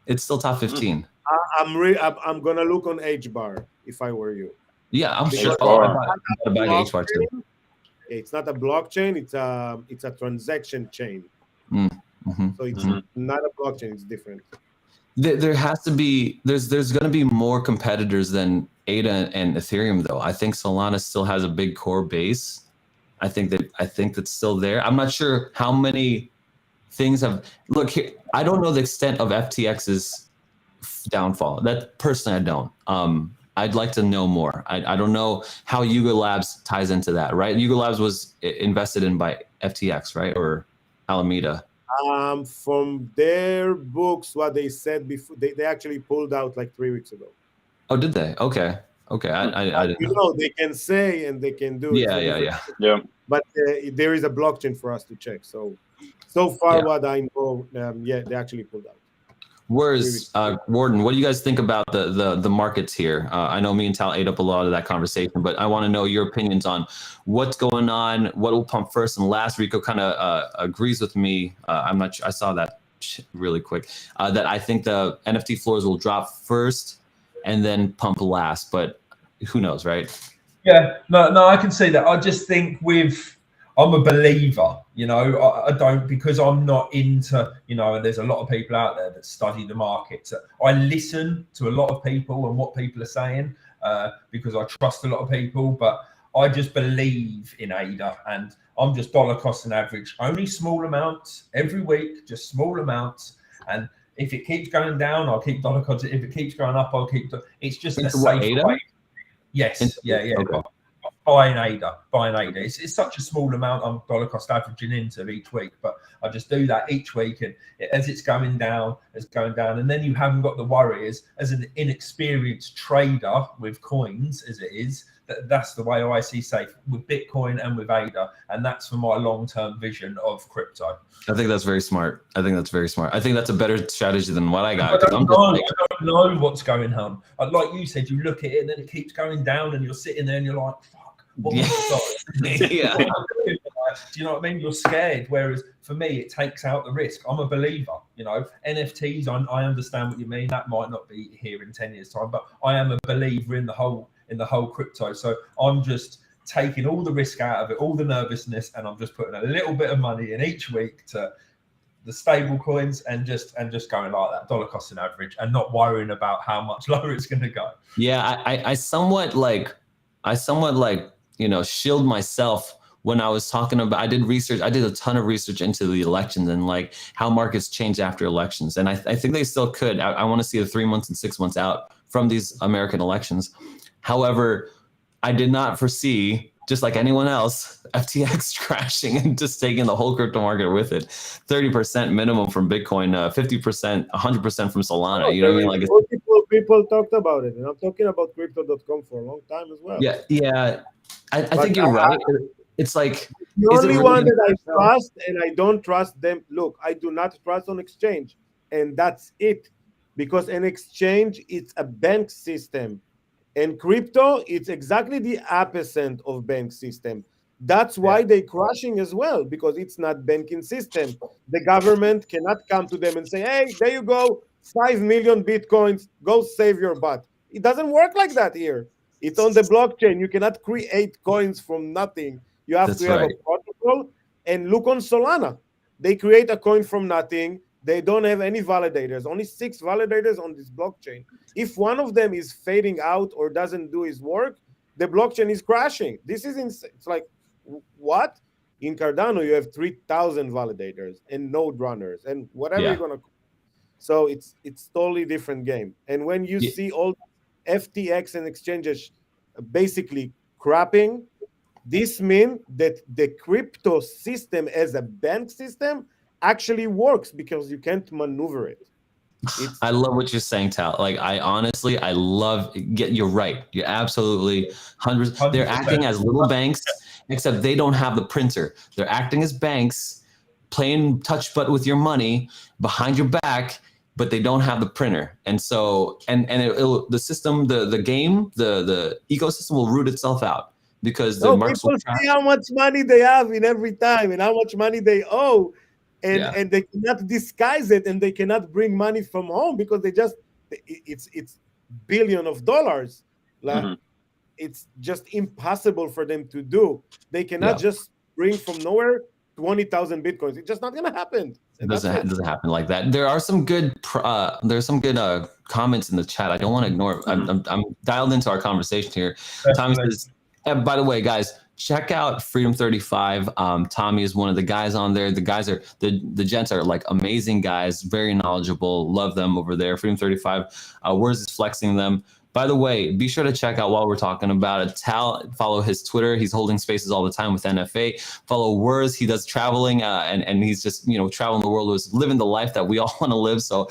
It's still top 15. I'm gonna look on HBAR if I were you. Yeah, I'm sure. HBAR too. It's not a blockchain. It's a transaction chain. So it's not a blockchain. It's different. There has to be. There's going to be more competitors than ADA and Ethereum, though. I think Solana still has a big core base. I think that's still there. I'm not sure how many things have. Look here, I don't know the extent of FTX's downfall. That personally, I don't. I'd like to know more. I don't know how Yuga Labs ties into that, right? Yuga Labs was invested in by FTX, right, or Alameda. From their books, what they said before, they actually pulled out like 3 weeks ago. Oh, did they? Okay. I didn't know. They can say and they can do. Yeah. But there is a blockchain for us to check. So far, what I know, they actually pulled out. Werz, Warden, what do you guys think about the markets here? I know me and Tal ate up a lot of that conversation, but I want to know your opinions on what's going on, what will pump first and last. Rico kind of agrees with me. I'm not sure. I saw that really quick. That I think the NFT floors will drop first and then pump last, but who knows, right? Yeah, no, I can see that. I just think I'm a believer, you know, I don't, because I'm not into, you know, and there's a lot of people out there that study the markets. I listen to a lot of people and what people are saying because I trust a lot of people, but I just believe in ADA, and I'm just dollar cost and average, only small amounts every week, just small amounts. And if it keeps going down, I'll keep dollar cost. If it keeps going up, I'll keep. It's just a safe way. Yes, yeah. Okay. Buying ADA. It's such a small amount I'm dollar cost averaging into each week, but I just do that each week, and as it's going down, and then you haven't got the worries as an inexperienced trader with coins as it is. That's the way I see safe with Bitcoin and with ADA, and that's for my long-term vision of crypto. I think that's very smart. I think that's a better strategy than what I got. I don't know what's going on. Like you said, you look at it and then it keeps going down, and you're sitting there and you're like, fuck, what was it? Yeah. Do you know what I mean? You're scared. Whereas for me, it takes out the risk. I'm a believer, you know, NFTs, I understand what you mean. That might not be here in 10 years time, but I am a believer in the whole crypto. So I'm just taking all the risk out of it, all the nervousness, and I'm just putting a little bit of money in each week to the stable coins and just going like that, dollar cost and average, and not worrying about how much lower it's going to go. Yeah, I somewhat like, you know, shield myself when I was talking about, I did research, I did a ton of research into the elections and like how markets change after elections. And I think they still could. I want to see the 3 months and 6 months out from these American elections. However, I did not foresee, just like anyone else, FTX crashing and just taking the whole crypto market with it. 30% minimum from Bitcoin, 50%, 100% from Solana. You know what I mean? Like people talked about it, and I'm talking about crypto.com for a long time as well. Yeah. I think you're right. It's like the only one that I trust, and I don't trust them. Look, I do not trust on exchange, and that's it. Because an exchange, it's a bank system. And crypto, it's exactly the opposite of bank system. That's why they're crashing as well, because it's not banking system. The government cannot come to them and say, hey, there you go, 5 million Bitcoins, go save your butt. It doesn't work like that here. It's on the blockchain. You cannot create coins from nothing. You have to have a protocol. And look on Solana. They create a coin from nothing. They don't have any validators, only 6 validators on this blockchain. If one of them is fading out or doesn't do his work, the blockchain is crashing. This is insane. It's like, what? In Cardano, you have 3,000 validators and node runners and whatever you're going to. So it's totally different game. And when you see all FTX and exchanges basically crapping, this means that the crypto system as a bank system actually works because you can't maneuver it. I love what you're saying, Tal. Like, I love. You're right. You're absolutely 100%. They're acting as little banks, except they don't have the printer. They're acting as banks, playing touch butt with your money behind your back, but they don't have the printer. And so, the system, the game, the ecosystem will root itself out because the markets will see how much money they have in every time and how much money they owe. And they cannot disguise it, and they cannot bring money from home because it's billions of dollars. Like it's just impossible for them to do. They cannot just bring from nowhere 20,000 Bitcoins. It's just not gonna happen. It doesn't happen like that. There are some good comments in the chat. I don't want to ignore. I'm dialed into our conversation here. Tommy says, and by the way, guys, check out Freedom 35. Tommy is one of the guys on there. The guys are the gents are like amazing guys, very knowledgeable. Love them over there. Freedom 35. Werz is flexing them. By the way, be sure to check out while we're talking about it. Tal, follow his Twitter. He's holding spaces all the time with NFA. Follow Werz. He does traveling and he's just traveling the world, living the life that we all want to live. So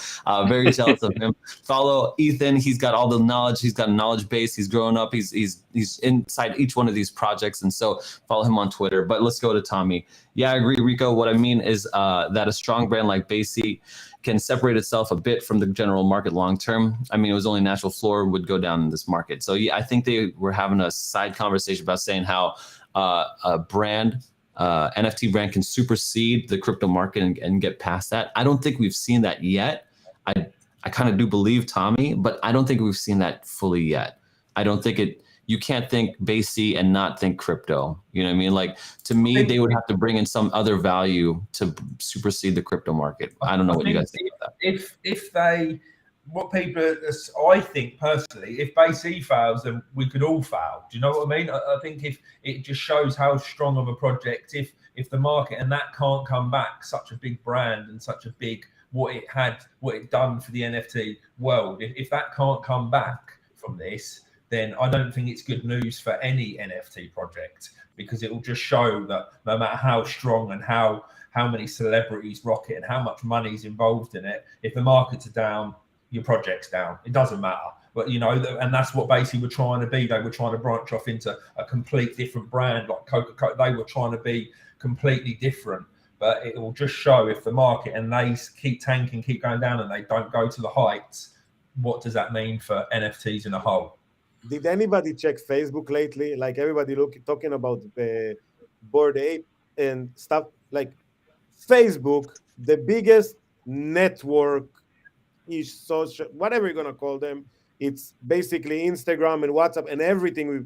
very jealous of him. Follow Ethan. He's got all the knowledge. He's got a knowledge base. He's grown up. He's inside each one of these projects, and so follow him on Twitter. But let's go to Tommy. Yeah, I agree, Rico. What I mean is that a strong brand like Basi can separate itself a bit from the general market long term. I mean, it was only natural floor would go down in this market. So yeah, I think they were having a side conversation about saying how a brand, NFT brand, can supersede the crypto market and get past that. I don't think we've seen that yet. I kind of do believe Tommy, but I don't think we've seen that fully yet. I don't think you can't think Basi and not think crypto. You know what I mean? Like, to me, they would have to bring in some other value to supersede the crypto market. I don't know what you guys think about that. I think personally, if Basi fails, then we could all fail. Do you know what I mean? I think if it just shows how strong of a project, if the market and that can't come back, such a big brand and such a big, what it done for the NFT world, if that can't come back from this, then I don't think it's good news for any NFT project, because it will just show that no matter how strong and how many celebrities rock it and how much money is involved in it, if the markets are down, your project's down. It doesn't matter. But, and that's what basically we're trying to be. They were trying to branch off into a complete different brand like Coca-Cola. They were trying to be completely different. But it will just show if the market and they keep tanking, keep going down, and they don't go to the heights, what does that mean for NFTs in a whole? Did anybody check Facebook lately? Like, everybody talking about the Bored Ape and stuff. Like, Facebook, the biggest network, social, whatever you're gonna call them, it's basically Instagram and WhatsApp and everything we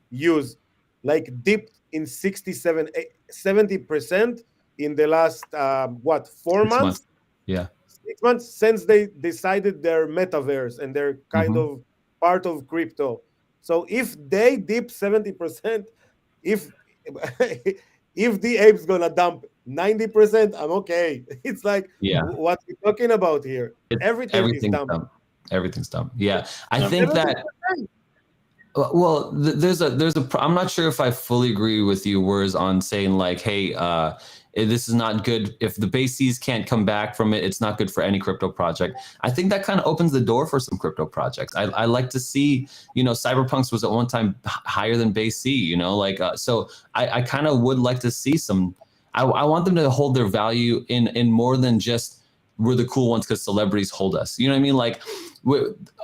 use, like, dipped in 70% in the last 4 months? Yeah, 6 months since they decided their metaverse and they're kind of part of crypto. So if they dip 70%, if if the ape's gonna dump 90%, I'm okay. It's like, what we're talking about here. Everything is dumb. Everything's dumb. Yeah, I think that. Well, there's a. I'm not sure if I fully agree with you, Werz, on saying like, hey, this is not good. If the base Cs can't come back from it, it's not good for any crypto project. I think that kind of opens the door for some crypto projects. I like to see, Cyberpunks was at one time higher than base C, like, so I kind of would like to see some. I want them to hold their value in more than just we're the cool ones because celebrities hold us. You know what I mean? Like,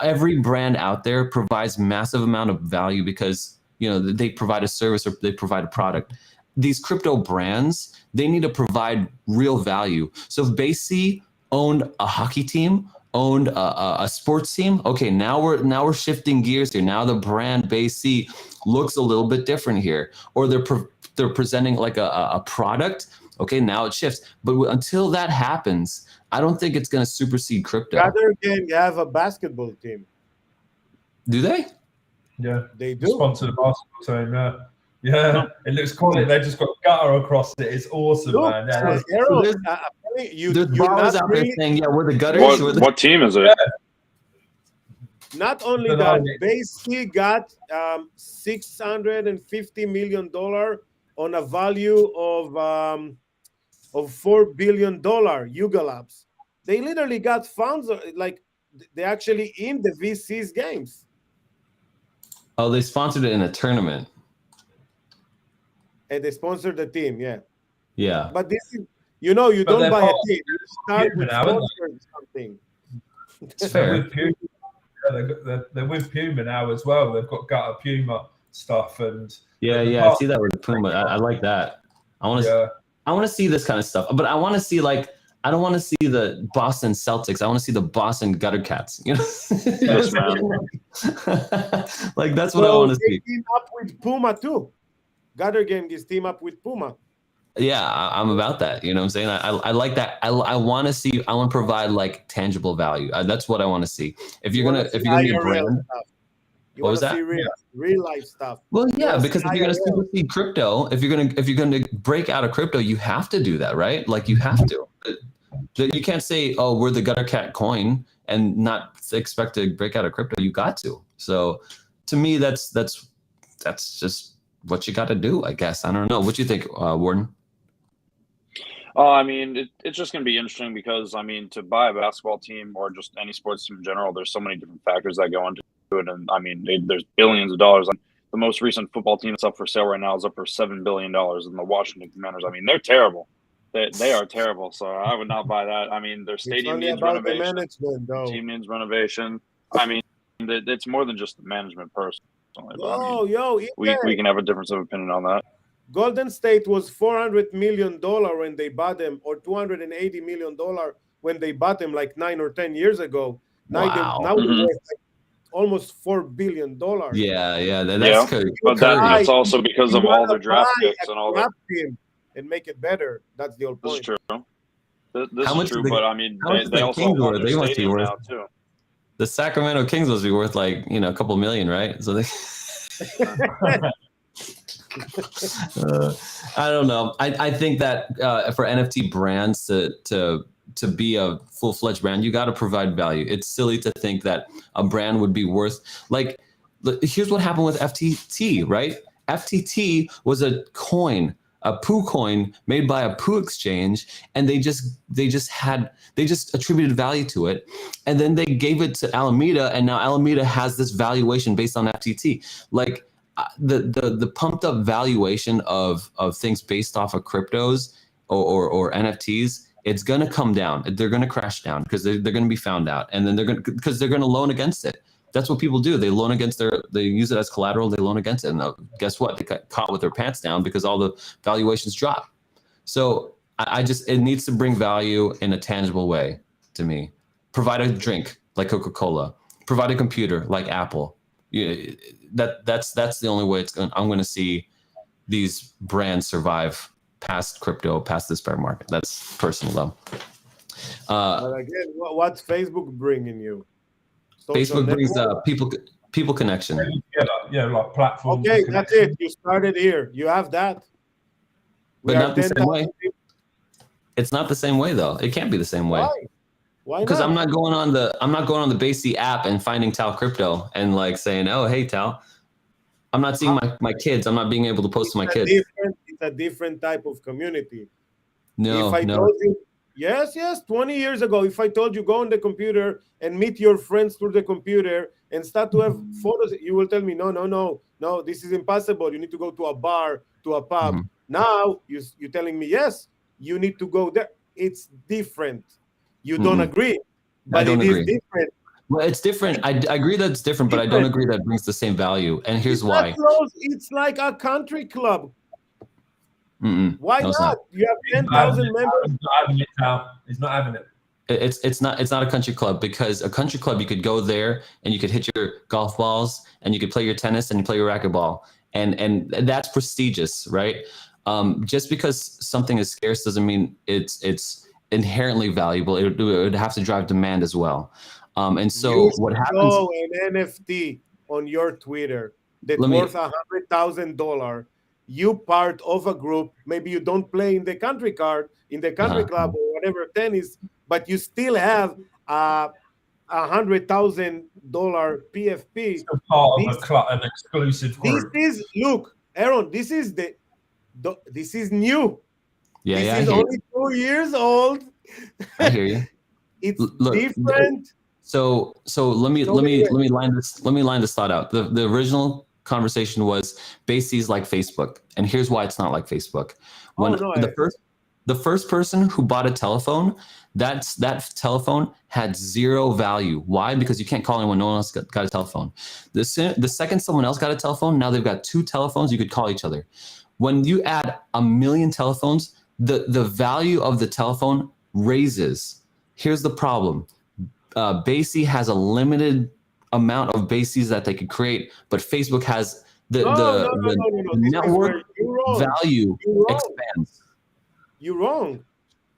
every brand out there provides massive amount of value because they provide a service or they provide a product. These crypto brands, they need to provide real value. So if Base C owned a hockey team, owned a sports team, okay, now we're shifting gears here. Now the brand Base C looks a little bit different here, or they're presenting like a product. Okay, now it shifts. But until that happens, I don't think it's going to supersede crypto. Rather than you have a basketball team. Do they? Yeah, they do. Sponsor the basketball team. Yeah, it looks cool. They just got gutter across it. It's awesome, man. Yeah, there's bars out there saying, yeah, we're the gutters. What team is it? Yeah. Not only that, Base C got $650 million on a value of $4 billion. Yuga Labs. They literally got funds, like they actually in the VC's games. Oh, they sponsored it in a tournament. And they sponsored the team, yeah. Yeah. But this is, you don't buy a team. You start with sponsoring something. It's fair. They're with Puma now as well. They've got gutter Puma stuff and I see that with Puma. I like that. I want to see this kind of stuff, but I want to see I don't want to see the Boston Celtics. I want to see the Boston Gutter Cats. Yes, man. Like that's what I want to see. Team up with Puma too. Gutter Gang is team up with Puma. Yeah, I'm about that. You know what I'm saying? I like that. I want to see. I want to provide like tangible value. That's what I want to see. If you're gonna be a brand. What was that? Real life stuff. Well, yeah, because if you're gonna supersede crypto, if you're gonna break out of crypto, you have to do that, right? Like you have to. You can't say, "Oh, we're the Gutter Cat coin," and not expect to break out of crypto. You got to. So, to me, that's just what you got to do, I guess. I don't know. What do you think, Warden? I mean, it's just going to be interesting because, I mean, to buy a basketball team or just any sports team in general, there's so many different factors that go into it. And, I mean, there's billions of dollars. The most recent football team that's up for sale right now is up for $7 billion. And the Washington Commanders, I mean, they're terrible. They are terrible. So I would not buy that. I mean, their stadium needs renovation. Team needs renovation. I mean, it's more than just the management person. We can have a difference of opinion on that. Golden State was $400 million when they bought them, or $280 million when they bought them like 9 or 10 years ago. Now they're worth like almost $4 billion. That's good. But that's also because of all their draft picks and all that. And make it better. That's the whole point. This is true. This is true, but I mean, they also want their stadium now too. The Sacramento Kings must be worth like a couple million, right? So they. I don't know. I think that for NFT brands to be a full-fledged brand, you got to provide value. It's silly to think that a brand would be worth like. Here's what happened with FTT, right? FTT was a coin, a poo coin made by a poo exchange, and they just attributed value to it, and then they gave it to Alameda, and now Alameda has this valuation based on FTT. Like the pumped up valuation of things based off of cryptos or NFTs, it's going to come down. They're going to crash down because they're going to be found out, and then they're going to loan against it. That's what people do. They loan against they use it as collateral. They loan against it. And guess what? They got caught with their pants down because all the valuations drop. So it needs to bring value in a tangible way to me. Provide a drink like Coca-Cola. Provide a computer like Apple. That's the only way I'm going to see these brands survive past crypto, past this bear market. That's personal though. But again, what's Facebook bringing you? Facebook brings people. People connection. Yeah, like platforms. Okay, that's it. You started here. You have that. But not the same way. It's not the same way though. It can't be the same way. Why Because not? I'm not going on the Base app and finding TAL Crypto and like saying, oh, hey, TAL. I'm not seeing my kids. I'm not being able to post to my kids. It's a different type of community. No, if I told you, yes, 20 years ago, if I told you go on the computer and meet your friends through the computer and start to have photos, you will tell me, no, this is impossible. You need to go to a bar, to a pub. Mm-hmm. Now you're telling me, yes, you need to go there. It's different. You don't agree, but it is different. Well, it's different. I agree that it's different, but I don't agree that it brings the same value. And here's why. It's like a country club. Mm-mm. Why not? You have 10,000 members. He's not having it. It's not a country club, because a country club, you could go there and you could hit your golf balls and you could play your tennis and you play your racquetball, and that's prestigious, right? Just because something is scarce doesn't mean it's inherently valuable. It would have to drive demand as well. And so what happens? An NFT on your Twitter that's worth $100,000. You part of a group. Maybe you don't play in the country club or whatever tennis, but you still have $100,000 PFP. It's a part of an exclusive group. Look, Aaron. This is new. Yeah, this is only 2 years old. I hear you. It's different. So let me line this thought out. The original conversation was Basie's like Facebook, and here's why it's not like Facebook. When the first person who bought a telephone, that telephone had zero value. Why? Because you can't call anyone. No one else got a telephone. The second someone else got a telephone, now they've got two telephones. You could call each other. When you add 1 million telephones, the value of the telephone raises. Here's the problem. Basie has a limited amount of bases that they could create, but Facebook has the network value expands. You're wrong.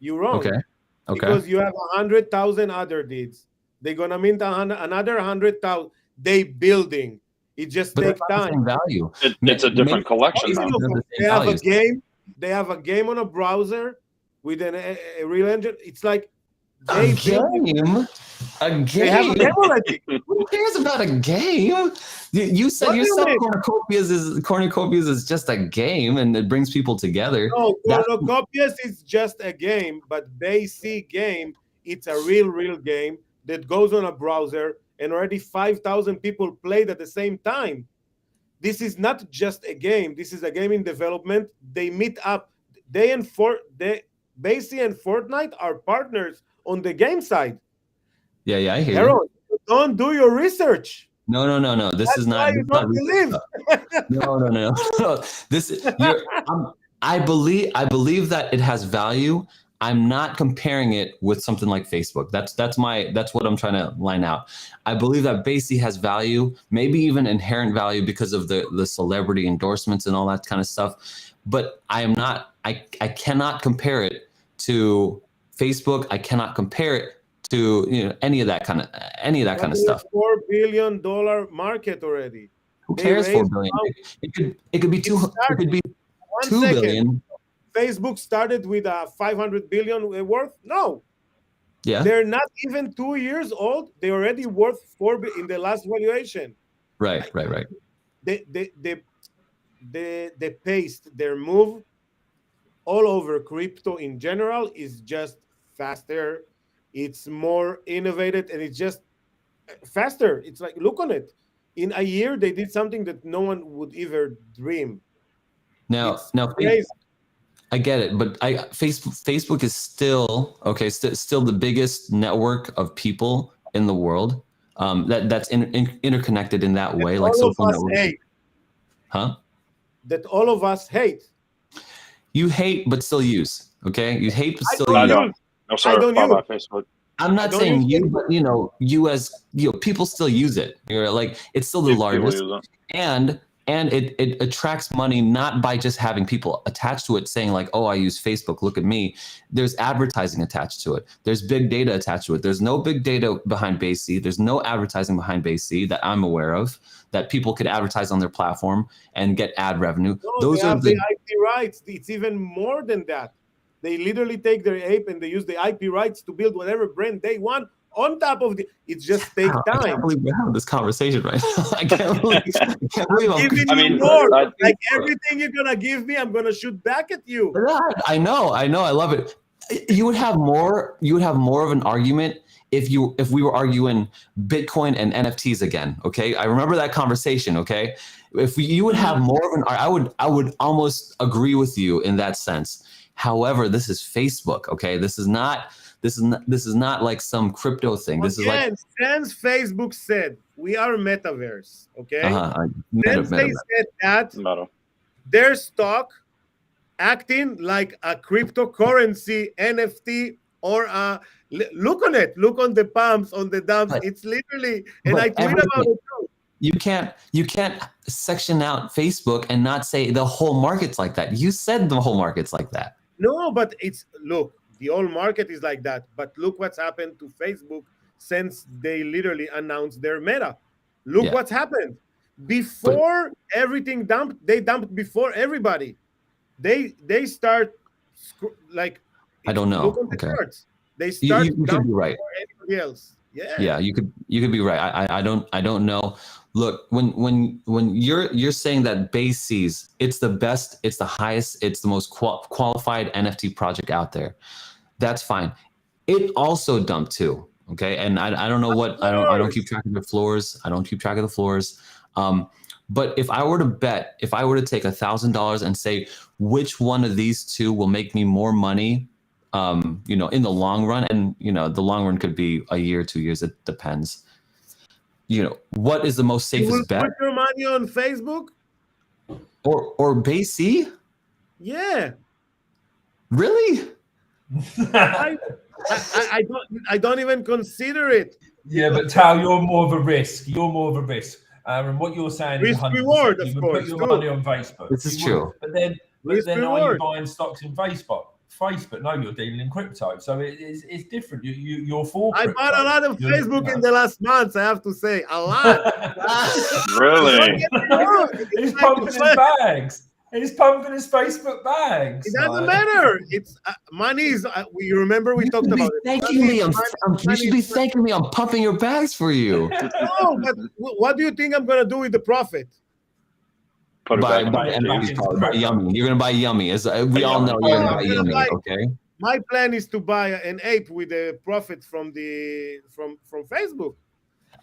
Okay. Because you have 100,000 other deeds. They're gonna mint another 100,000. They building. It just takes time. Value. It's a different collection. They have a game. They have a game on a browser with a real engine. It's like a game. They have a game already. Who cares about a game? You said Cornucopias is just a game and it brings people together. No, Cornucopias is just a game, but Basie game, it's a real game that goes on a browser, and already 5,000 people played at the same time. This is not just a game. This is a game in development. They meet up. Basie and Fortnite are partners on the game side. Yeah, I hear Seron, you. Don't do your research. No. This is not. You don't believe. No. I believe that it has value. I'm not comparing it with something like Facebook. That's what I'm trying to line out. I believe that Basie has value, maybe even inherent value because of the celebrity endorsements and all that kind of stuff. But I cannot compare it to Facebook. I cannot compare it to any of that kind of stuff. $4 billion market already. Who cares? $4 billion. It could be 2. It could be 2 billion. Facebook started with a 500 billion worth. No. Yeah. They're not even 2 years old. They're already worth 4 billion in the last valuation. Right. The pace, their move all over crypto in general is just faster. It's more innovative, and it's just faster. It's like, look on it. In a year, they did something that no one would ever dream. Now, I get it, but Facebook is still still the biggest network of people in the world. That's interconnected in that way, like social networks. Huh? That all of us hate. You hate, but still use. Okay, you hate, but still use. No, sorry, bye-bye, Facebook. I'm not saying you, but you as people still use it. You're like, it's still the largest, and and it attracts money not by just having people attached to it saying like, oh, I use Facebook, look at me. There's advertising attached to it. There's big data attached to it. There's no big data behind Base C. There's no advertising behind Base C that I'm aware of that people could advertise on their platform and get ad revenue. No, Those they are have the IP rights. It's even more than that. They literally take their ape and they use the IP rights to build whatever brand they want on top of it just takes time. I can't believe we're having this conversation right now. I can't believe I'm giving you more. Like everything you're gonna give me, I'm gonna shoot back at you. I know, I love it. You would have more of an argument if we were arguing Bitcoin and NFTs again. Okay, I remember that conversation. Okay, you would have more of an, I would almost agree with you in that sense. However, this is Facebook. Okay, this is not like some crypto thing. This is like, since Facebook said we are metaverse. Okay, since they said that, their stock acting like a cryptocurrency NFT or look on it. Look on the pumps, on the dumps. It's literally, and I tweet about it too. You can't section out Facebook and not say the whole market's like that. You said the whole market's like that. No, but look, the whole market is like that. But look what's happened to Facebook since they literally announced their meta. Look what's happened. Before everything dumped, they dumped before everybody. They start like, I don't know. Look on the charts. They start you could be right. Before anybody else. Yeah, you could be right. I don't know. Look, when you're saying that Base C's, it's the best, it's the highest, it's the most qualified NFT project out there. That's fine. It also dumped too. Okay, and I don't know what I don't keep track of the floors. I don't keep track of the floors. But if I were to bet, if I were to take $1,000 and say which one of these two will make me more money, in the long run, and the long run could be a year, 2 years, it depends. What is the most safest bet? Put your money on Facebook or Base C? Yeah. Really? I don't even consider it. Yeah, but Tal, you're more of a risk. And what you're saying risk is reward, of course. Put your money on Facebook. This is true. But then reward. are you buying stocks in Facebook? No, you're dealing in crypto, so it's different. You're for crypto. I bought a lot of Facebook in the last months. I have to say, a lot. Really? He's pumping his bags. He's pumping his Facebook bags. It doesn't matter. It's money is. We remember we talked about it. Thanking me. You should be thanking me. I'm pumping your bags for you. No, but what do you think I'm gonna do with the profit? Buy Yummy. You're gonna buy Yummy. As we all know, you're gonna buy Yummy. Okay. My plan is to buy an ape with the profit from Facebook.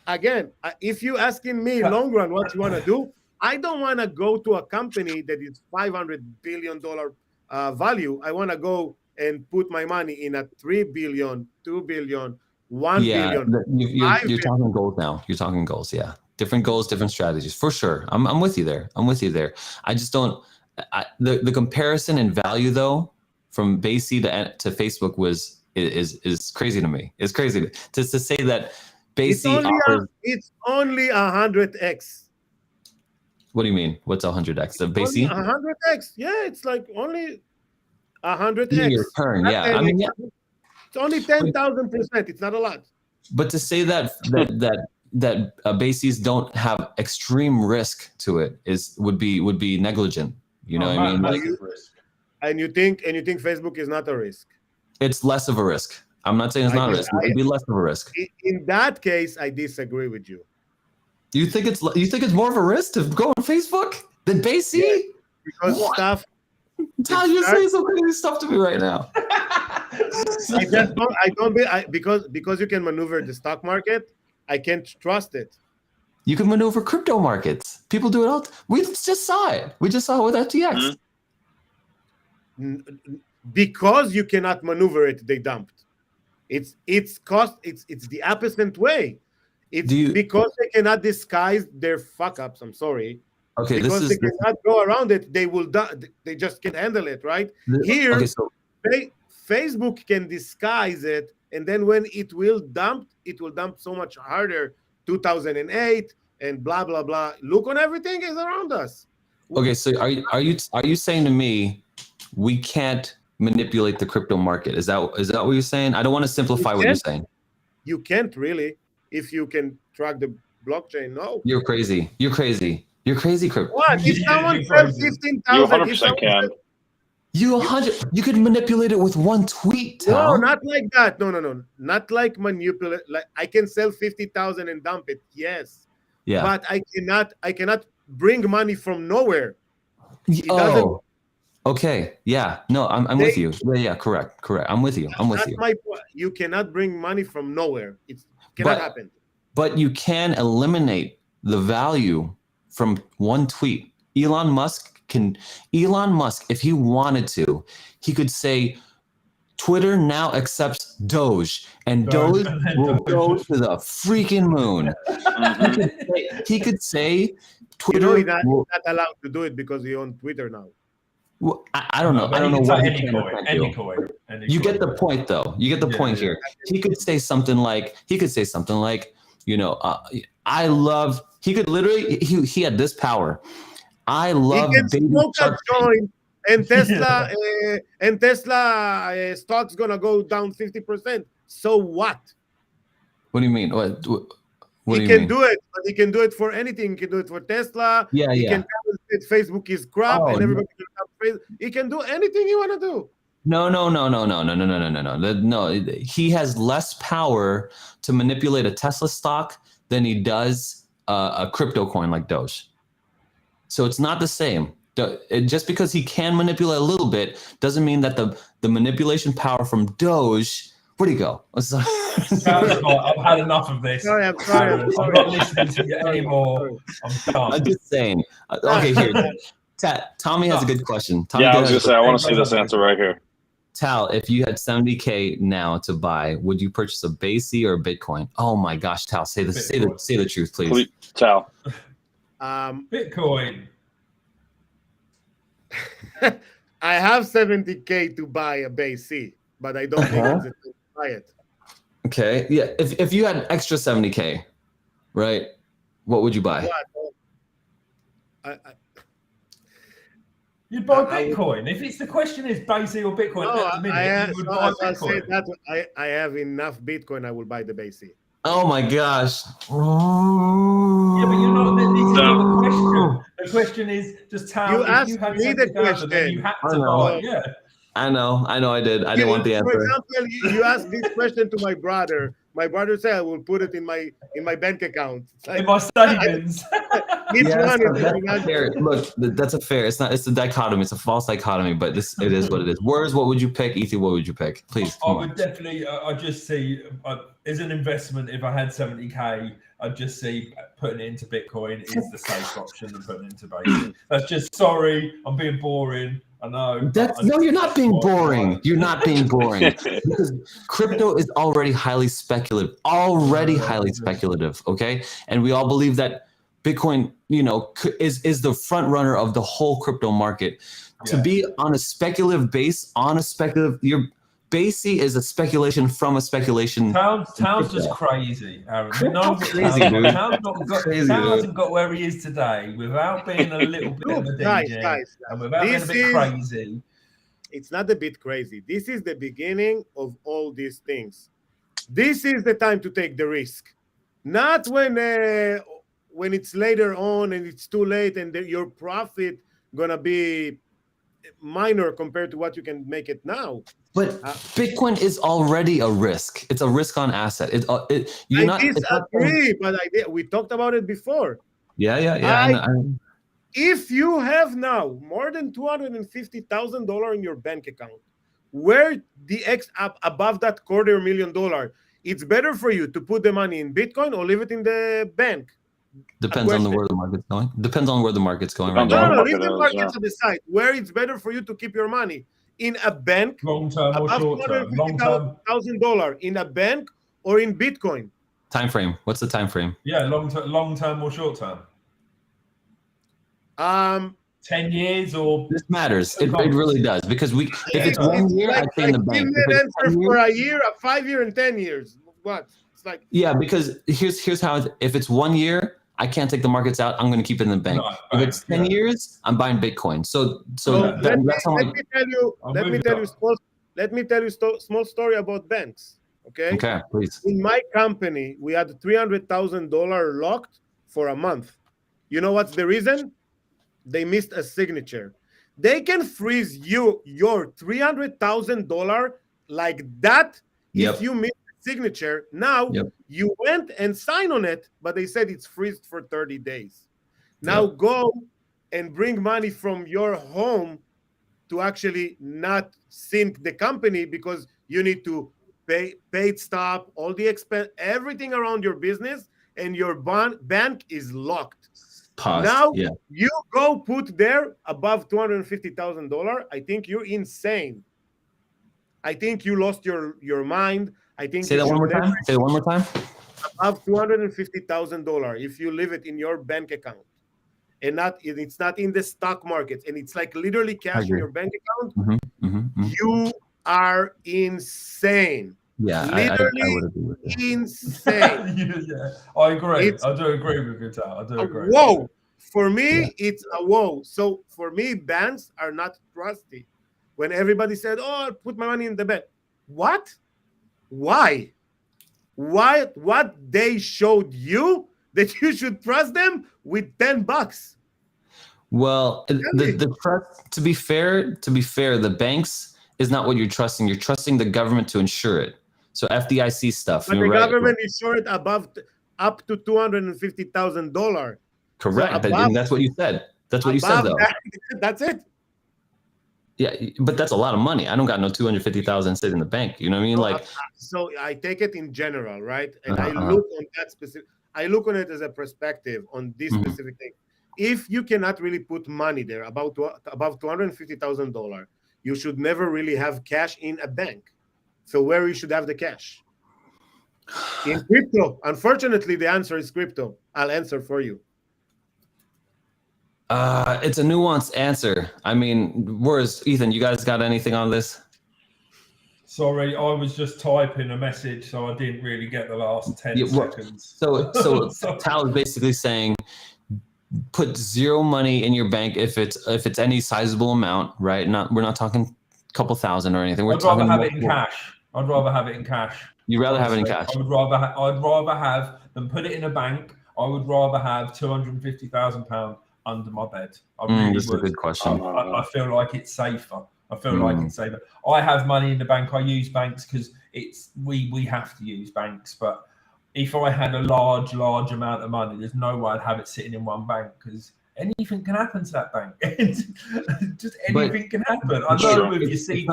Again, if you asking me long run what you want to do, I don't want to go to a company that is $500 billion value. I want to go and put my money in a 3 billion, 2 billion, 1 billion. You're talking goals now. You're talking goals. Yeah. Different goals, different strategies, for sure. I'm with you there. I just don't. The comparison in value though, from Base C to Facebook is crazy to me. It's crazy to say that Base C offers. It's only 100x. What do you mean? What's 100x? The Base C? 100x. Yeah, it's like only 100x. Your turn. Yeah, I mean, yeah. It's only 10,000%. It's not a lot. But to say that Base C's don't have extreme risk to it would be negligent. You know what I mean? And you think Facebook is not a risk? It's less of a risk. I'm not saying it's not a risk. It'd be less of a risk. In that case, I disagree with you. You think it's more of a risk to go on Facebook than Base C? Yeah, because what? Stuff. Tal, you're saying some crazy stuff to me right now. Because you can maneuver the stock market. I can't trust it. You can maneuver crypto markets. People do it all. We just saw it. We just saw it with FTX. Because you cannot maneuver it, they dumped. It's the opposite way. Because they cannot disguise their fuck ups. I'm sorry. Okay, because they cannot go around it. They will. They just can't handle it. Right here, Facebook can disguise it, and then when it will dump so much harder. 2008, and blah blah blah. Look on everything is around us. Okay, so are you saying to me we can't manipulate the crypto market? Is that what you're saying? I don't want to simplify what you're saying. You can't really if you can track the blockchain. No, you're crazy. You're crazy. You're crazy, crypto. What if someone sells 15,000? You 100% can. You could manipulate it with one tweet. No, not like that. No. Not like manipulate. Like I can sell 50,000 and dump it. Yes. Yeah. But I cannot bring money from nowhere. Oh. Okay. Yeah. No, I'm with you. Yeah. Correct. I'm with you. I'm with you. My point. You cannot bring money from nowhere. It cannot happen. But you can eliminate the value from one tweet. Elon Musk, if he wanted to, he could say, Twitter now accepts Doge, and Doge will go to the freaking moon. He could say Twitter. He's not allowed to do it because he owns Twitter now. Well, I don't know. I don't know what he can or can't do. You get the point, though. You get the point here. He could say something like, I love. He could literally. He had this power. I love. He can smoke a joint, and Tesla stock's gonna go down 50%. So what? What do you mean? What do he you can mean? do it, but he can do it for anything. He can do it for Tesla. Yeah. He can say Facebook is crap, and everybody can have Facebook. He can do anything he want to do. No. He has less power to manipulate a Tesla stock than he does a crypto coin like Doge. So it's not the same. Just because he can manipulate a little bit doesn't mean that the manipulation power from Doge. Where'd he go? I've had enough of this. Sorry, I'm sorry. I'm not listening to you anymore. I'm done. I'm just saying. Okay, here. Tommy has a good question. Tommy, I was going to say, I want to see this answer right here. Tal, if you had 70K now to buy, would you purchase a BASE or a Bitcoin? Oh my gosh, Tal, say the truth, please. Tal. Bitcoin. I have 70K to buy a BASE, but I don't think it's a to buy it. Okay, yeah. If you had extra 70K, right? What would you buy? You'd buy Bitcoin. If it's the question is BASE or Bitcoin at the minute, you would buy Bitcoin. I have enough Bitcoin. I will buy the BASE. Oh my gosh. Yeah, but you're not. This is not the question. The question is just how you asked you had me the question. Then you had to buy. Yeah. I know. I did. I didn't want the answer. For example, you asked this question to my brother. My brother said, "I will put it in my bank account." In my savings. That's fair. Look, that's a fair. It's a dichotomy. It's a false dichotomy, but it is what it is. Werz, what would you pick? Ethan, what would you pick? Please. I would definitely. I just see as an investment. If I had 70K, I'd just see putting it into Bitcoin is the safe option than putting it into BASE. That's just sorry. I'm being boring. I know. You're not being boring. You're not being boring because crypto is already highly speculative. Okay, and we all believe that Bitcoin, is the front runner of the whole crypto market. Yeah. To be on a speculative base, your BASE is a speculation from a speculation. Town's just crazy, Aaron. Crazy, dude. Town hasn't got where he is today without being a little bit of a DJ guys, and without being a bit crazy. It's not a bit crazy. This is the beginning of all these things. This is the time to take the risk, not when it's later on and it's too late and your profit gonna be minor compared to what you can make it now. But Bitcoin is already a risk. It's a risk on asset. We talked about it before. Yeah. If you have now more than $250,000 in your bank account, where the X up above that $250,000, it's better for you to put the money in Bitcoin or leave it in the bank. Depends on where the market's going. Depends on where the market's going. Leave the market to decide where it's better for you to keep your money. In a bank, long term or short term? $250,000 in a bank or in Bitcoin. Time frame. What's the time frame? Yeah, long term or short term? 10 years or this matters. It really does because if it's 1 year, I say in the bank. Give me an answer for a year, a 5 year, and 10 years. What? It's like because here's how. If it's 1 year, I can't take the markets out. I'm going to keep it in the bank. If it's 10 years, I'm buying Bitcoin. So let me tell you small story about banks. Okay, please. In my company, we had $300,000 locked for a month. You know what's the reason? They missed a signature. They can freeze your $300,000 like that if you miss a signature. Now you went and signed on it, but they said it's freezed for 30 days. Now go and bring money from your home to actually not sink the company, because you need to pay stop, all the expense, everything around your business, and your bank is locked. Now you go put there above $250,000. I think you're insane. I think you lost your mind. I think say that one more time. Say it one more time. Above $250,000 if you leave it in your bank account, and it's not in the stock market, and it's like literally cash in your bank account. You are insane. Yeah, literally I would agree with that. Insane. I agree. I do agree with you, Tal. I do agree. Whoa. For me, it's a whoa. So for me, banks are not trusty. When everybody said, "Oh, I'll put my money in the bank," what? Why? What they showed you that you should trust them with $10? Well, the trust. To be fair, the banks is not what you're trusting. You're trusting the government to insure it. So FDIC stuff. But the government insured up to $250,000. Correct. So that's what you said. That's what you said, though. That's it. Yeah, but that's a lot of money. I don't got no $250,000 sitting in the bank. You know what I mean? Like, so I take it in general, right? And I look on that specific. I look on it as a perspective on this specific thing. If you cannot really put money there above $250,000, you should never really have cash in a bank. So where you should have the cash? In crypto. Unfortunately, the answer is crypto. I'll answer for you. It's a nuanced answer. I mean, Werz, Ethan, you guys got anything on this? Sorry, I was just typing a message, so I didn't really get the last 10 seconds. So TAL is basically saying, put zero money in your bank if it's any sizable amount, right? We're not talking a couple thousand or anything. I'd rather have it in cash. I'd rather have it in cash. You'd rather have it in cash? I'd rather have than put it in a bank. I would rather have £250,000 under my bed. I really this is a good question. I feel like it's safer. I have money in the bank. I use banks because we have to use banks. But if I had a large amount of money, there's no way I'd have it sitting in one bank, because anything can happen to that bank. Just anything can happen. I know if you see it's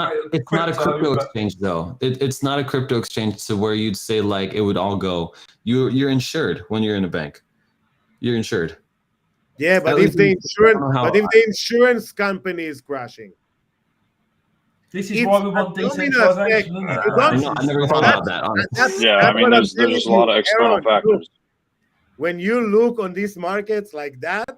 not a crypto exchange, though. It's not a crypto exchange to where you'd say like it would all go. You're insured when you're in a bank. You're insured. Yeah, but if the insurance company is crashing. This is why we want decentralization, isn't it? I never thought about that, honestly. I mean, there's a lot of external factors. When you look on these markets like that,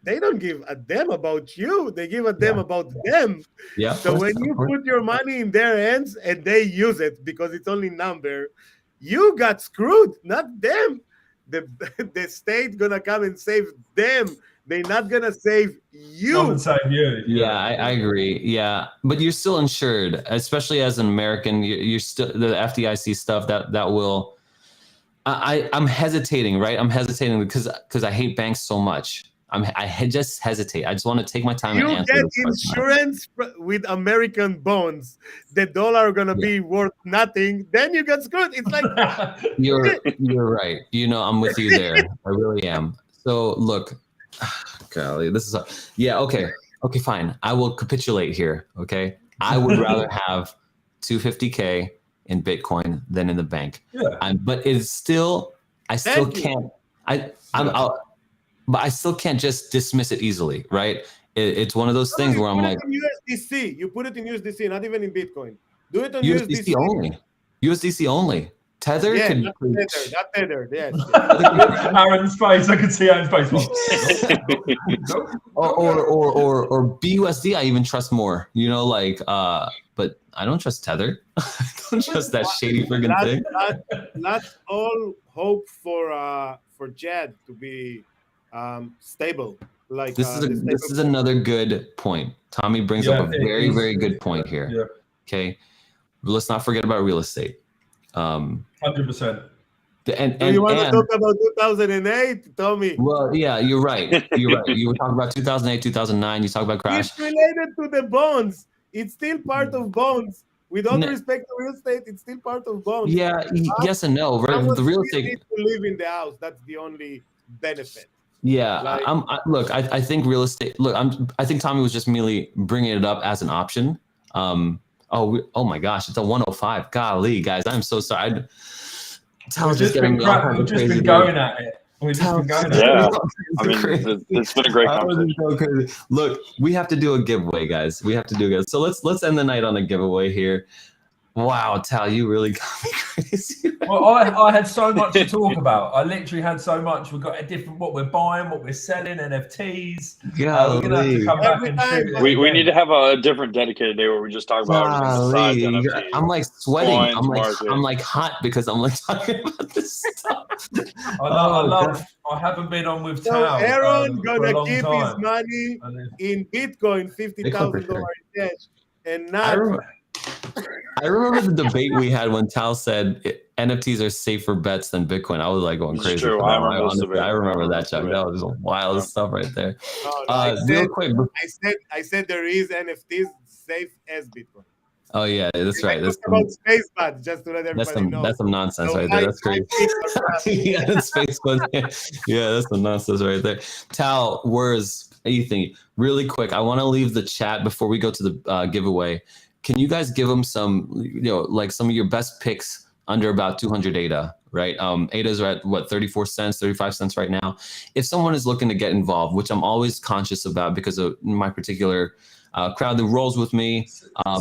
they don't give a damn about you. They give a damn about them. Yeah. So when you put your money in their hands and they use it because it's only number, you got screwed, not them. The state gonna come and save them. They're not gonna save you. Come and save you. Yeah, I agree. Yeah, but you're still insured, especially as an American. You're still the FDIC stuff that will. I'm hesitating, right? I'm hesitating because I hate banks so much. I just hesitate. I just want to take my time and answer. You get insurance with American bonds. The dollar gonna be worth nothing. Then you get screwed. It's like you're right. I'm with you there. I really am. So look, golly, this is okay, fine. I will capitulate here. Okay, I would rather have $250K in Bitcoin than in the bank. Yeah. But it's still, I still can't. But I still can't just dismiss it easily, right? It's one of those things where I'm like, USDC. You put it in USDC, not even in Bitcoin. Do it on USDC only. USDC only. Tether? Yeah, not Tether. Yes. Aaron's face. I can see Aaron's face. or BUSD. I even trust more. But I don't trust Tether. I don't trust that shady friggin' thing. Not all hope for for Jed to be stable. Like this is another good point. Tommy brings up a very good point here. Yeah. Okay, let's not forget about real estate. 100%. And do you want to talk about 2008, Tommy? Well, yeah, you're right. You're right. You were talking about 2008, 2009. You talk about crash. It's related to the bonds. It's still part of bonds. With all respect to real estate, it's still part of bonds. Yeah, yes and no. The real estate need to live in the house. That's the only benefit. Yeah, like, I think real estate. Look, I think Tommy was just merely bringing it up as an option. Oh my gosh, it's a 105. Golly, guys, I'm so sorry. We've just been going at it. We've just been going at it. Yeah, I mean, it's been a great conversation. Look, we have to do a giveaway, guys. We have to do it. So let's end the night on a giveaway here. Wow, Tal, you really got me crazy. Well, I had so much to talk about. I literally had so much. We've got a different what we're buying, what we're selling, NFTs. We're gonna have to come back and shoot. We need to have a different dedicated day where we just talk about NFTs. I'm like sweating. I'm like hot because I'm like talking about this stuff. I haven't been on with Tal. Aaron gonna keep his money in Bitcoin, $50,000 in cash, and not. I remember the debate we had when Tal said NFTs are safer bets than Bitcoin. I was like going crazy. True. I remember that, Chuck. That was wild stuff right there. Real quick, I said there is NFTs safe as Bitcoin. Oh yeah, that's right. That's about space buds, just to let everybody know. That's some nonsense right there. That's crazy. Yeah, that's space buds. Yeah, that's some nonsense right there. Tal, Werz, what do you think? Really quick, I want to leave the chat before we go to the giveaway. Can you guys give them some, like some of your best picks under about 200 ADA, right? ADAs are at what, 34 cents, 35 cents right now. If someone is looking to get involved, which I'm always conscious about because of my particular crowd that rolls with me.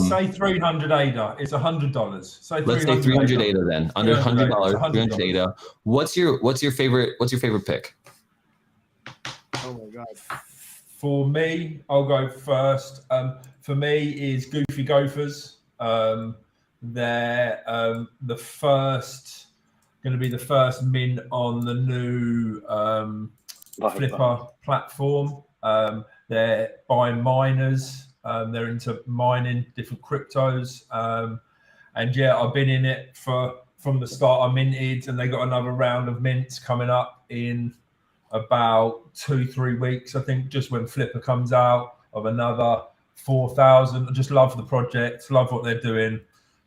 Say 300 ADA. It's $100. Let's say 300 ADA then. Under $100, 300 ADA. What's your favorite pick? Oh my God. For me, I'll go first. For me is Goofy Gophers. They're going to be the first mint on the new Flipper platform. They're by miners. They're into mining different cryptos. And yeah, I've been in it from the start. I minted, and they got another round of mints coming up in about 2-3 weeks. I think just when Flipper comes out of another 4,000. I just love the project, love what they're doing.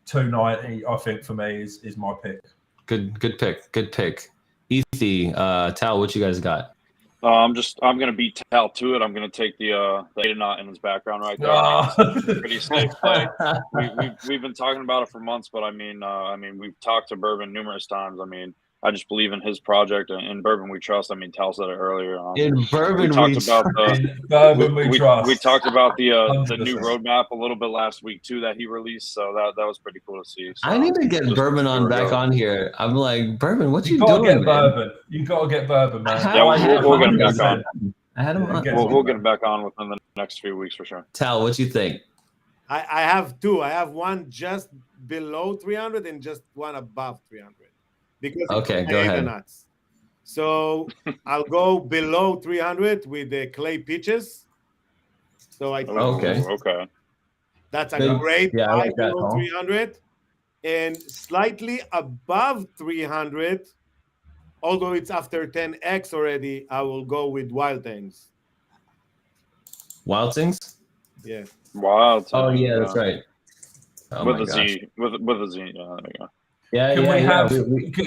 290, I think for me is my pick. Good pick. Easy. Tal, what you guys got? I'm gonna beat Tal to it. I'm gonna take the ADA knot in his background right there. Pretty safe play. We've been talking about it for months, but I mean we've talked to Bourbon numerous times. I mean, I just believe in his project, and in Bourbon we trust. I mean, Tal said it earlier. In Bourbon we talked about we talked about the 100%. new roadmap a little bit last week too that he released. So that was pretty cool to see. So, I need to get Bourbon back on here. I'm like, Bourbon, what you doing, man? Bourbon. You gotta get Bourbon, man. Yeah, we'll get him back on. I had him on. We'll get him back on within the next few weeks for sure. Tal, what you think? I have two. I have one just below 300 and just one above 300. Because okay, go ahead. Nuts. So I'll go below 300 with the clay pitches. So I think okay. That's a great I like that, below 300 and slightly above 300. Although it's after 10x already, I will go with Wild Things. Wild Things? Yeah. Wild Things. Oh yeah, that's right. With a Z. With a Z. Yeah, there we go. Yeah,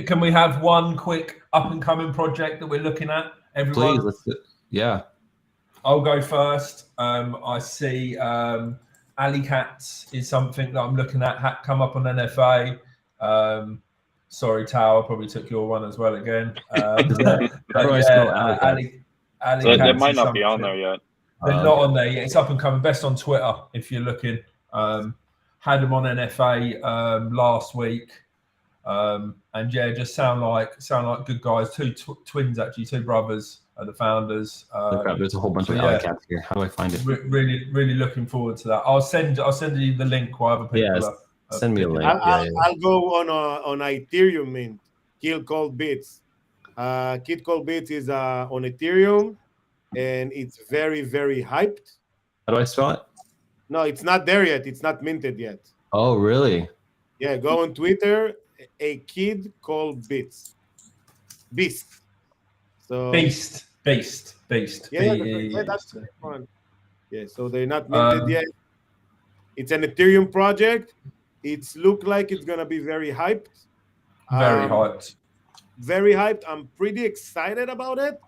Can we have one quick up and coming project that we're looking at? Everyone, please, let's do it. Yeah. I'll go first. I see Alley Cats is something that I'm looking at. Come up on NFA. Sorry, Tal, I probably took your one as well again. Alley Cats might not be on there yet. They're not on there yet. It's up and coming. Best on Twitter if you're looking. Had them on NFA last week. And yeah, just sound like good guys. Two twins, actually, two brothers are the founders. There's a whole bunch of Alley Cats here. How do I find it? Really looking forward to that. I'll send you the link while other people send me a link. I'll go on Ethereum mint. Kill Cold Bits. Kid Called Bits is on Ethereum, and it's very, very hyped. How do I spell it? No, it's not there yet. It's not minted yet. Oh, really? Yeah, go on Twitter. A Kid Called Bits. Beast. So Beast. Yeah, that's the one. Yeah, so they're not minted yet. It's an Ethereum project. It's look like it's gonna be very hyped. Very hyped. Very hyped. I'm pretty excited about it,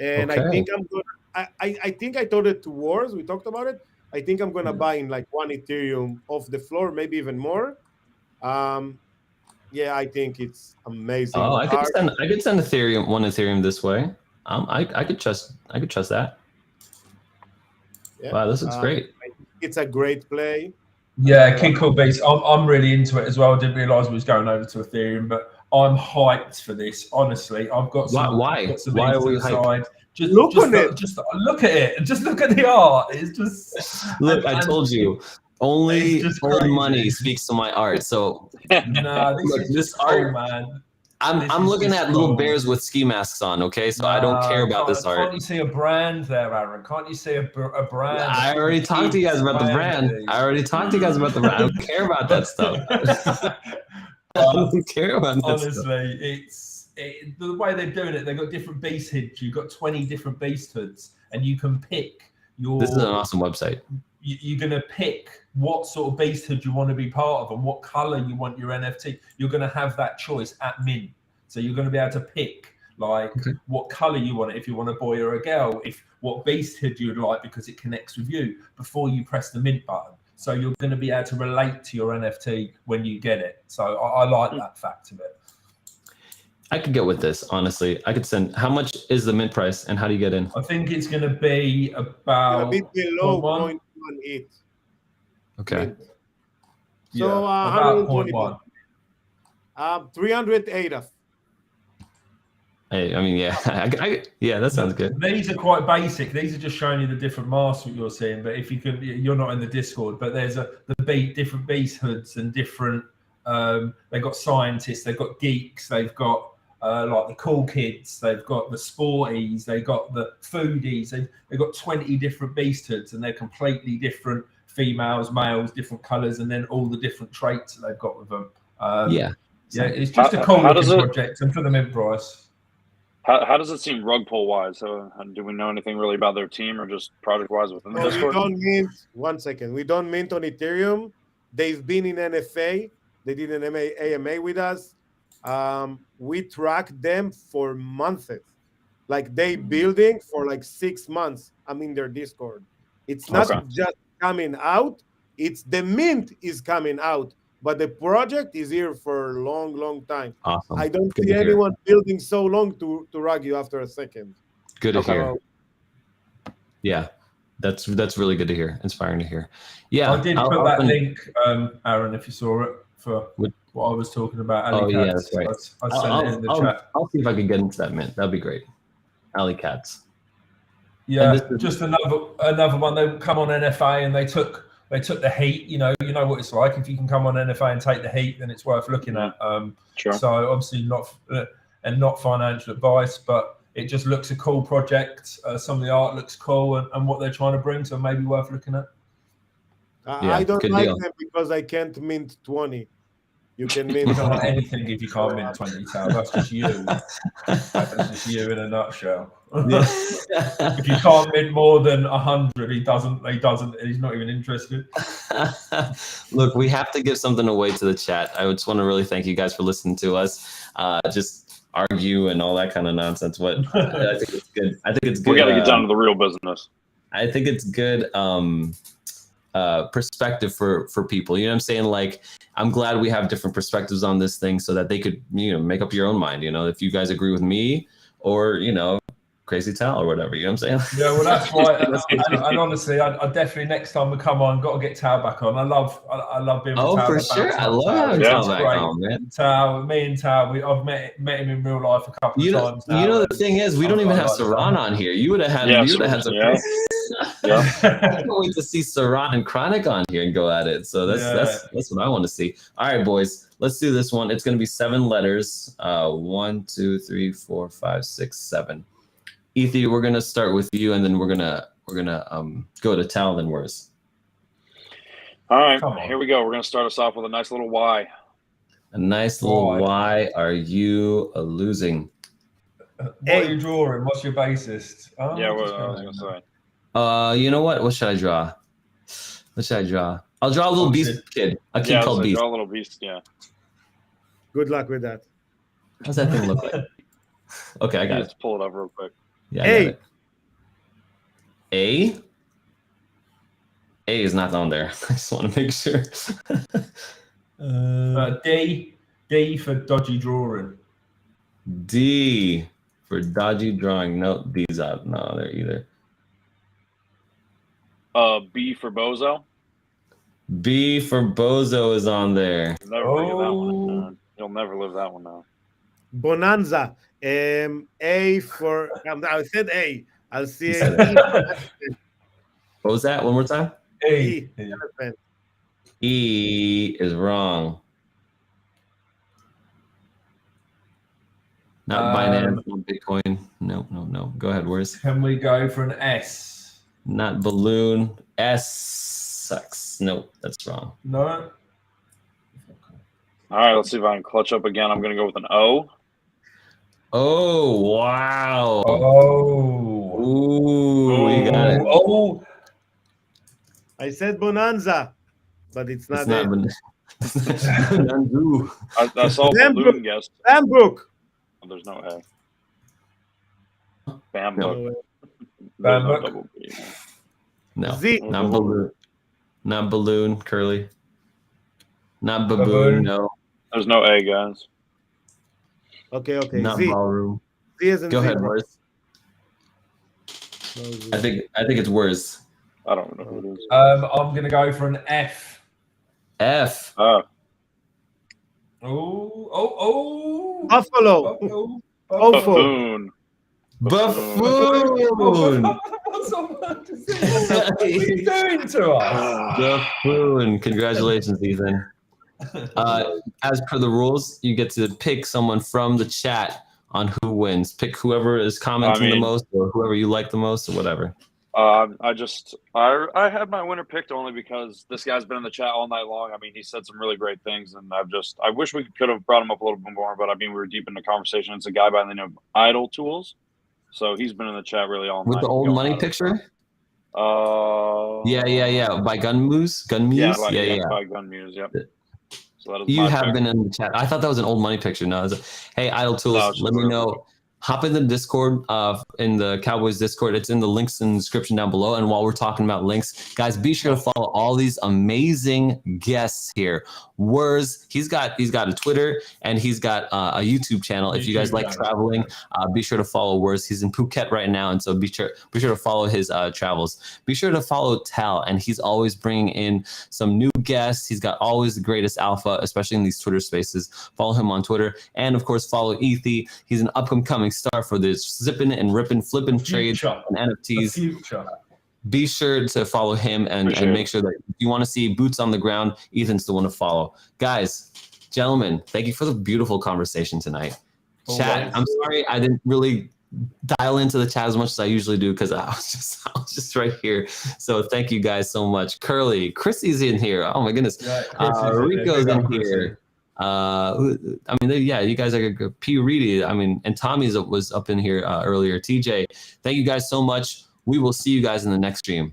and I think I'm gonna. I think I told it to Warz. We talked about it. I think I'm gonna buy in like 1 Ethereum off the floor, maybe even more. Yeah, I think it's amazing. Oh, I could send Ethereum, 1 Ethereum this way. I could trust that. Yeah. Wow, this looks great. It's a great play. Yeah, Kid Called Beats. I'm really into it as well. I didn't realize we was going over to Ethereum, but I'm hyped for this. Honestly, I've got some. Why? Got some Why are we hyped? Just look at it. Just look at it. Just look at the art. It's just. Look, I told you. Only crazy. money speaks to my art. So no, this art, man. I'm looking at little bears with ski masks on. Okay, so I don't care about this art. Can't you see a brand there, Aaron? Can't you see a brand? I already talked to you guys about the brand. I don't care about that stuff. I don't care about that honestly, the way they're doing it. They've got different beast hoods. You've got 20 different beast hoods, and you can pick your. This is an awesome website. You're going to pick what sort of beast hood you want to be part of and what color you want your NFT. You're going to have that choice at mint. So you're going to be able to pick like what color you want it, if you want a boy or a girl, what beast hood you'd like because it connects with you before you press the mint button. So you're going to be able to relate to your NFT when you get it. So I like that fact of it. I could get with this, honestly. I could send. How much is the mint price and how do you get in? I think it's going to be about a bit below 0.18. Okay. So about 0.1. 308 of. Hey, I mean, yeah, yeah, that sounds good. These are quite basic. These are just showing you the different masks you're seeing. But if you could, you're not in the Discord. But there's different beast hoods and different. They've got scientists, they've got geeks, they've got like the cool kids, they've got the sporties, they've got the foodies. They've got 20 different beast hoods, and they're completely different. Females, males, different colors, and then all the different traits that they've got with them. Yeah, it's just a cool project, and for the mint price. How does it seem rug pull wise? So do we know anything really about their team or just project wise within the Discord? We don't mint. 1 second. We don't mint on Ethereum. They've been in NFA. They did an AMA with us. We tracked them for months. Like they building for like 6 months. I'm in their Discord. It's not just coming out. It's the mint is coming out. But the project is here for a long, long time. Awesome. I don't see anyone building so long to rug you after a second. Good to hear. Yeah, that's really good to hear. Inspiring to hear. Yeah, I did put that link, Aaron, if you saw it, for what I was talking about. Oh, yeah, that's right. I sent it in the chat. I'll see if I can get into that mint. That'd be great. Alley Cats. Yeah, just another one. They come on NFA and they took the heat. You know what it's like. If you can come on NFA and take the heat, then it's worth looking at. Sure. So obviously not financial advice, but it just looks a cool project. Some of the art looks cool, and what they're trying to bring, so maybe worth looking at. I don't like them because I can't mint 20. You can mint anything if you can't mint 20, Tal. That's just you. That's just you in a nutshell. If you can't mint more than 100, he doesn't. He's not even interested. Look, we have to give something away to the chat. I just want to really thank you guys for listening to us. Just argue and all that kind of nonsense. What I think it's good. I think it's good. We got to get down to the real business. I think it's good. Perspective for people, you know what I'm saying? Like, I'm glad we have different perspectives on this thing so that they could, make up your own mind, if you guys agree with me or, Crazy Tal or whatever, you know what I'm saying? Yeah, well, that's right. and honestly, I definitely, next time we come on, got to get Tal back on. I love being with Tal. Oh, for sure. I love having Tal back on, man. Me and Tal, I've met him in real life a couple of times now. The thing is, we don't even have Seron on here. You would have had some. Yeah. I can't wait to see Seron and Chronic on here and go at it. So that's what I want to see. All right, boys, let's do this one. It's going to be 7 letters. 1, 2, 3, 4, 5, 6, 7. Ethy, we're gonna start with you, and then we're gonna go to TAL and Werz. All right, here we go. We're gonna start us off with a nice little Y. A nice little Y. Are you losing? What are you drawing? What's your bassist? Oh, yeah, what I was gonna say. You know what? What should I draw? I'll draw a little beast kid. A kid called Beast. Draw a little beast. Yeah. Good luck with that. How's that thing look like? Okay, I got it. Let's pull it up real quick. Yeah, I got it. A is not on there. I just want to make sure. D for dodgy drawing. D for dodgy drawing. No, D's out. No, there either. B for bozo. B for bozo is on there. You'll never live that one down. Bonanza. A for I said A. I'll see it. What was that? One more time. E. E is wrong. Not Binance, not Bitcoin. No. Go ahead, Werz. Can we go for an S? Not balloon. S sucks. Nope, that's wrong. No. All right, let's see if I can clutch up again. I'm gonna go with an O. Oh, wow. Oh. Ooh, you got it. Oh. I said Bonanza, but it's not there. I saw balloon guess. Bambrook. Oh, there's no A. Bamboo. Bamboo. No, Z. not balloon. Not balloon, Curly. Not baboon, no. There's no A, guys. Okay. Not Z. ballroom. Z is in Go ahead, zero. Werz. I think it's Werz. I don't know who it is. I'm gonna go for an F. F. Oh. Buffalo. Buffoon. Buffoon. What are you doing to us? Buffoon. Congratulations, Ethan. As per the rules, you get to pick someone from the chat on who wins. Pick whoever is commenting the most, or whoever you like the most, or whatever. I had my winner picked only because this guy's been in the chat all night long. I mean, he said some really great things, and I wish we could have brought him up a little bit more, but I mean, we were deep in the conversation. It's a guy by the name of Idle Tools, so he's been in the chat really all night. With the old money picture? Yeah. By Gunmuse? Yeah. By Gunmuse, yep. So that is you have been in the chat. I thought that was an old money picture. No, hey, Idle Tools, let me know. Hop in the Discord, in the Cowboys Discord. It's in the links in the description down below. And while we're talking about links, guys, be sure to follow all these amazing guests here. Werz, he's got a Twitter and he's got a YouTube channel. If you guys like traveling, be sure to follow Werz. He's in Phuket right now, and so be sure to follow his travels. Be sure to follow TAL, and he's always bringing in some new guests. He's got always the greatest alpha, especially in these Twitter spaces. Follow him on Twitter, and of course follow Ethy. He's an upcoming star for this zipping and ripping, flipping trades and NFTs. Be sure to follow him and make sure that if you want to see boots on the ground, Ethan's the one to follow. Guys, gentlemen, thank you for the beautiful conversation tonight. Chat, I'm sorry I didn't really dial into the chat as much as I usually do because I was just right here. So thank you guys so much. Curly, Chrissy's in here. Oh my goodness. Rico's in here. You guys are good. P. Reedy, and Tommy's was up in here earlier. TJ, thank you guys so much. We will see you guys in the next stream.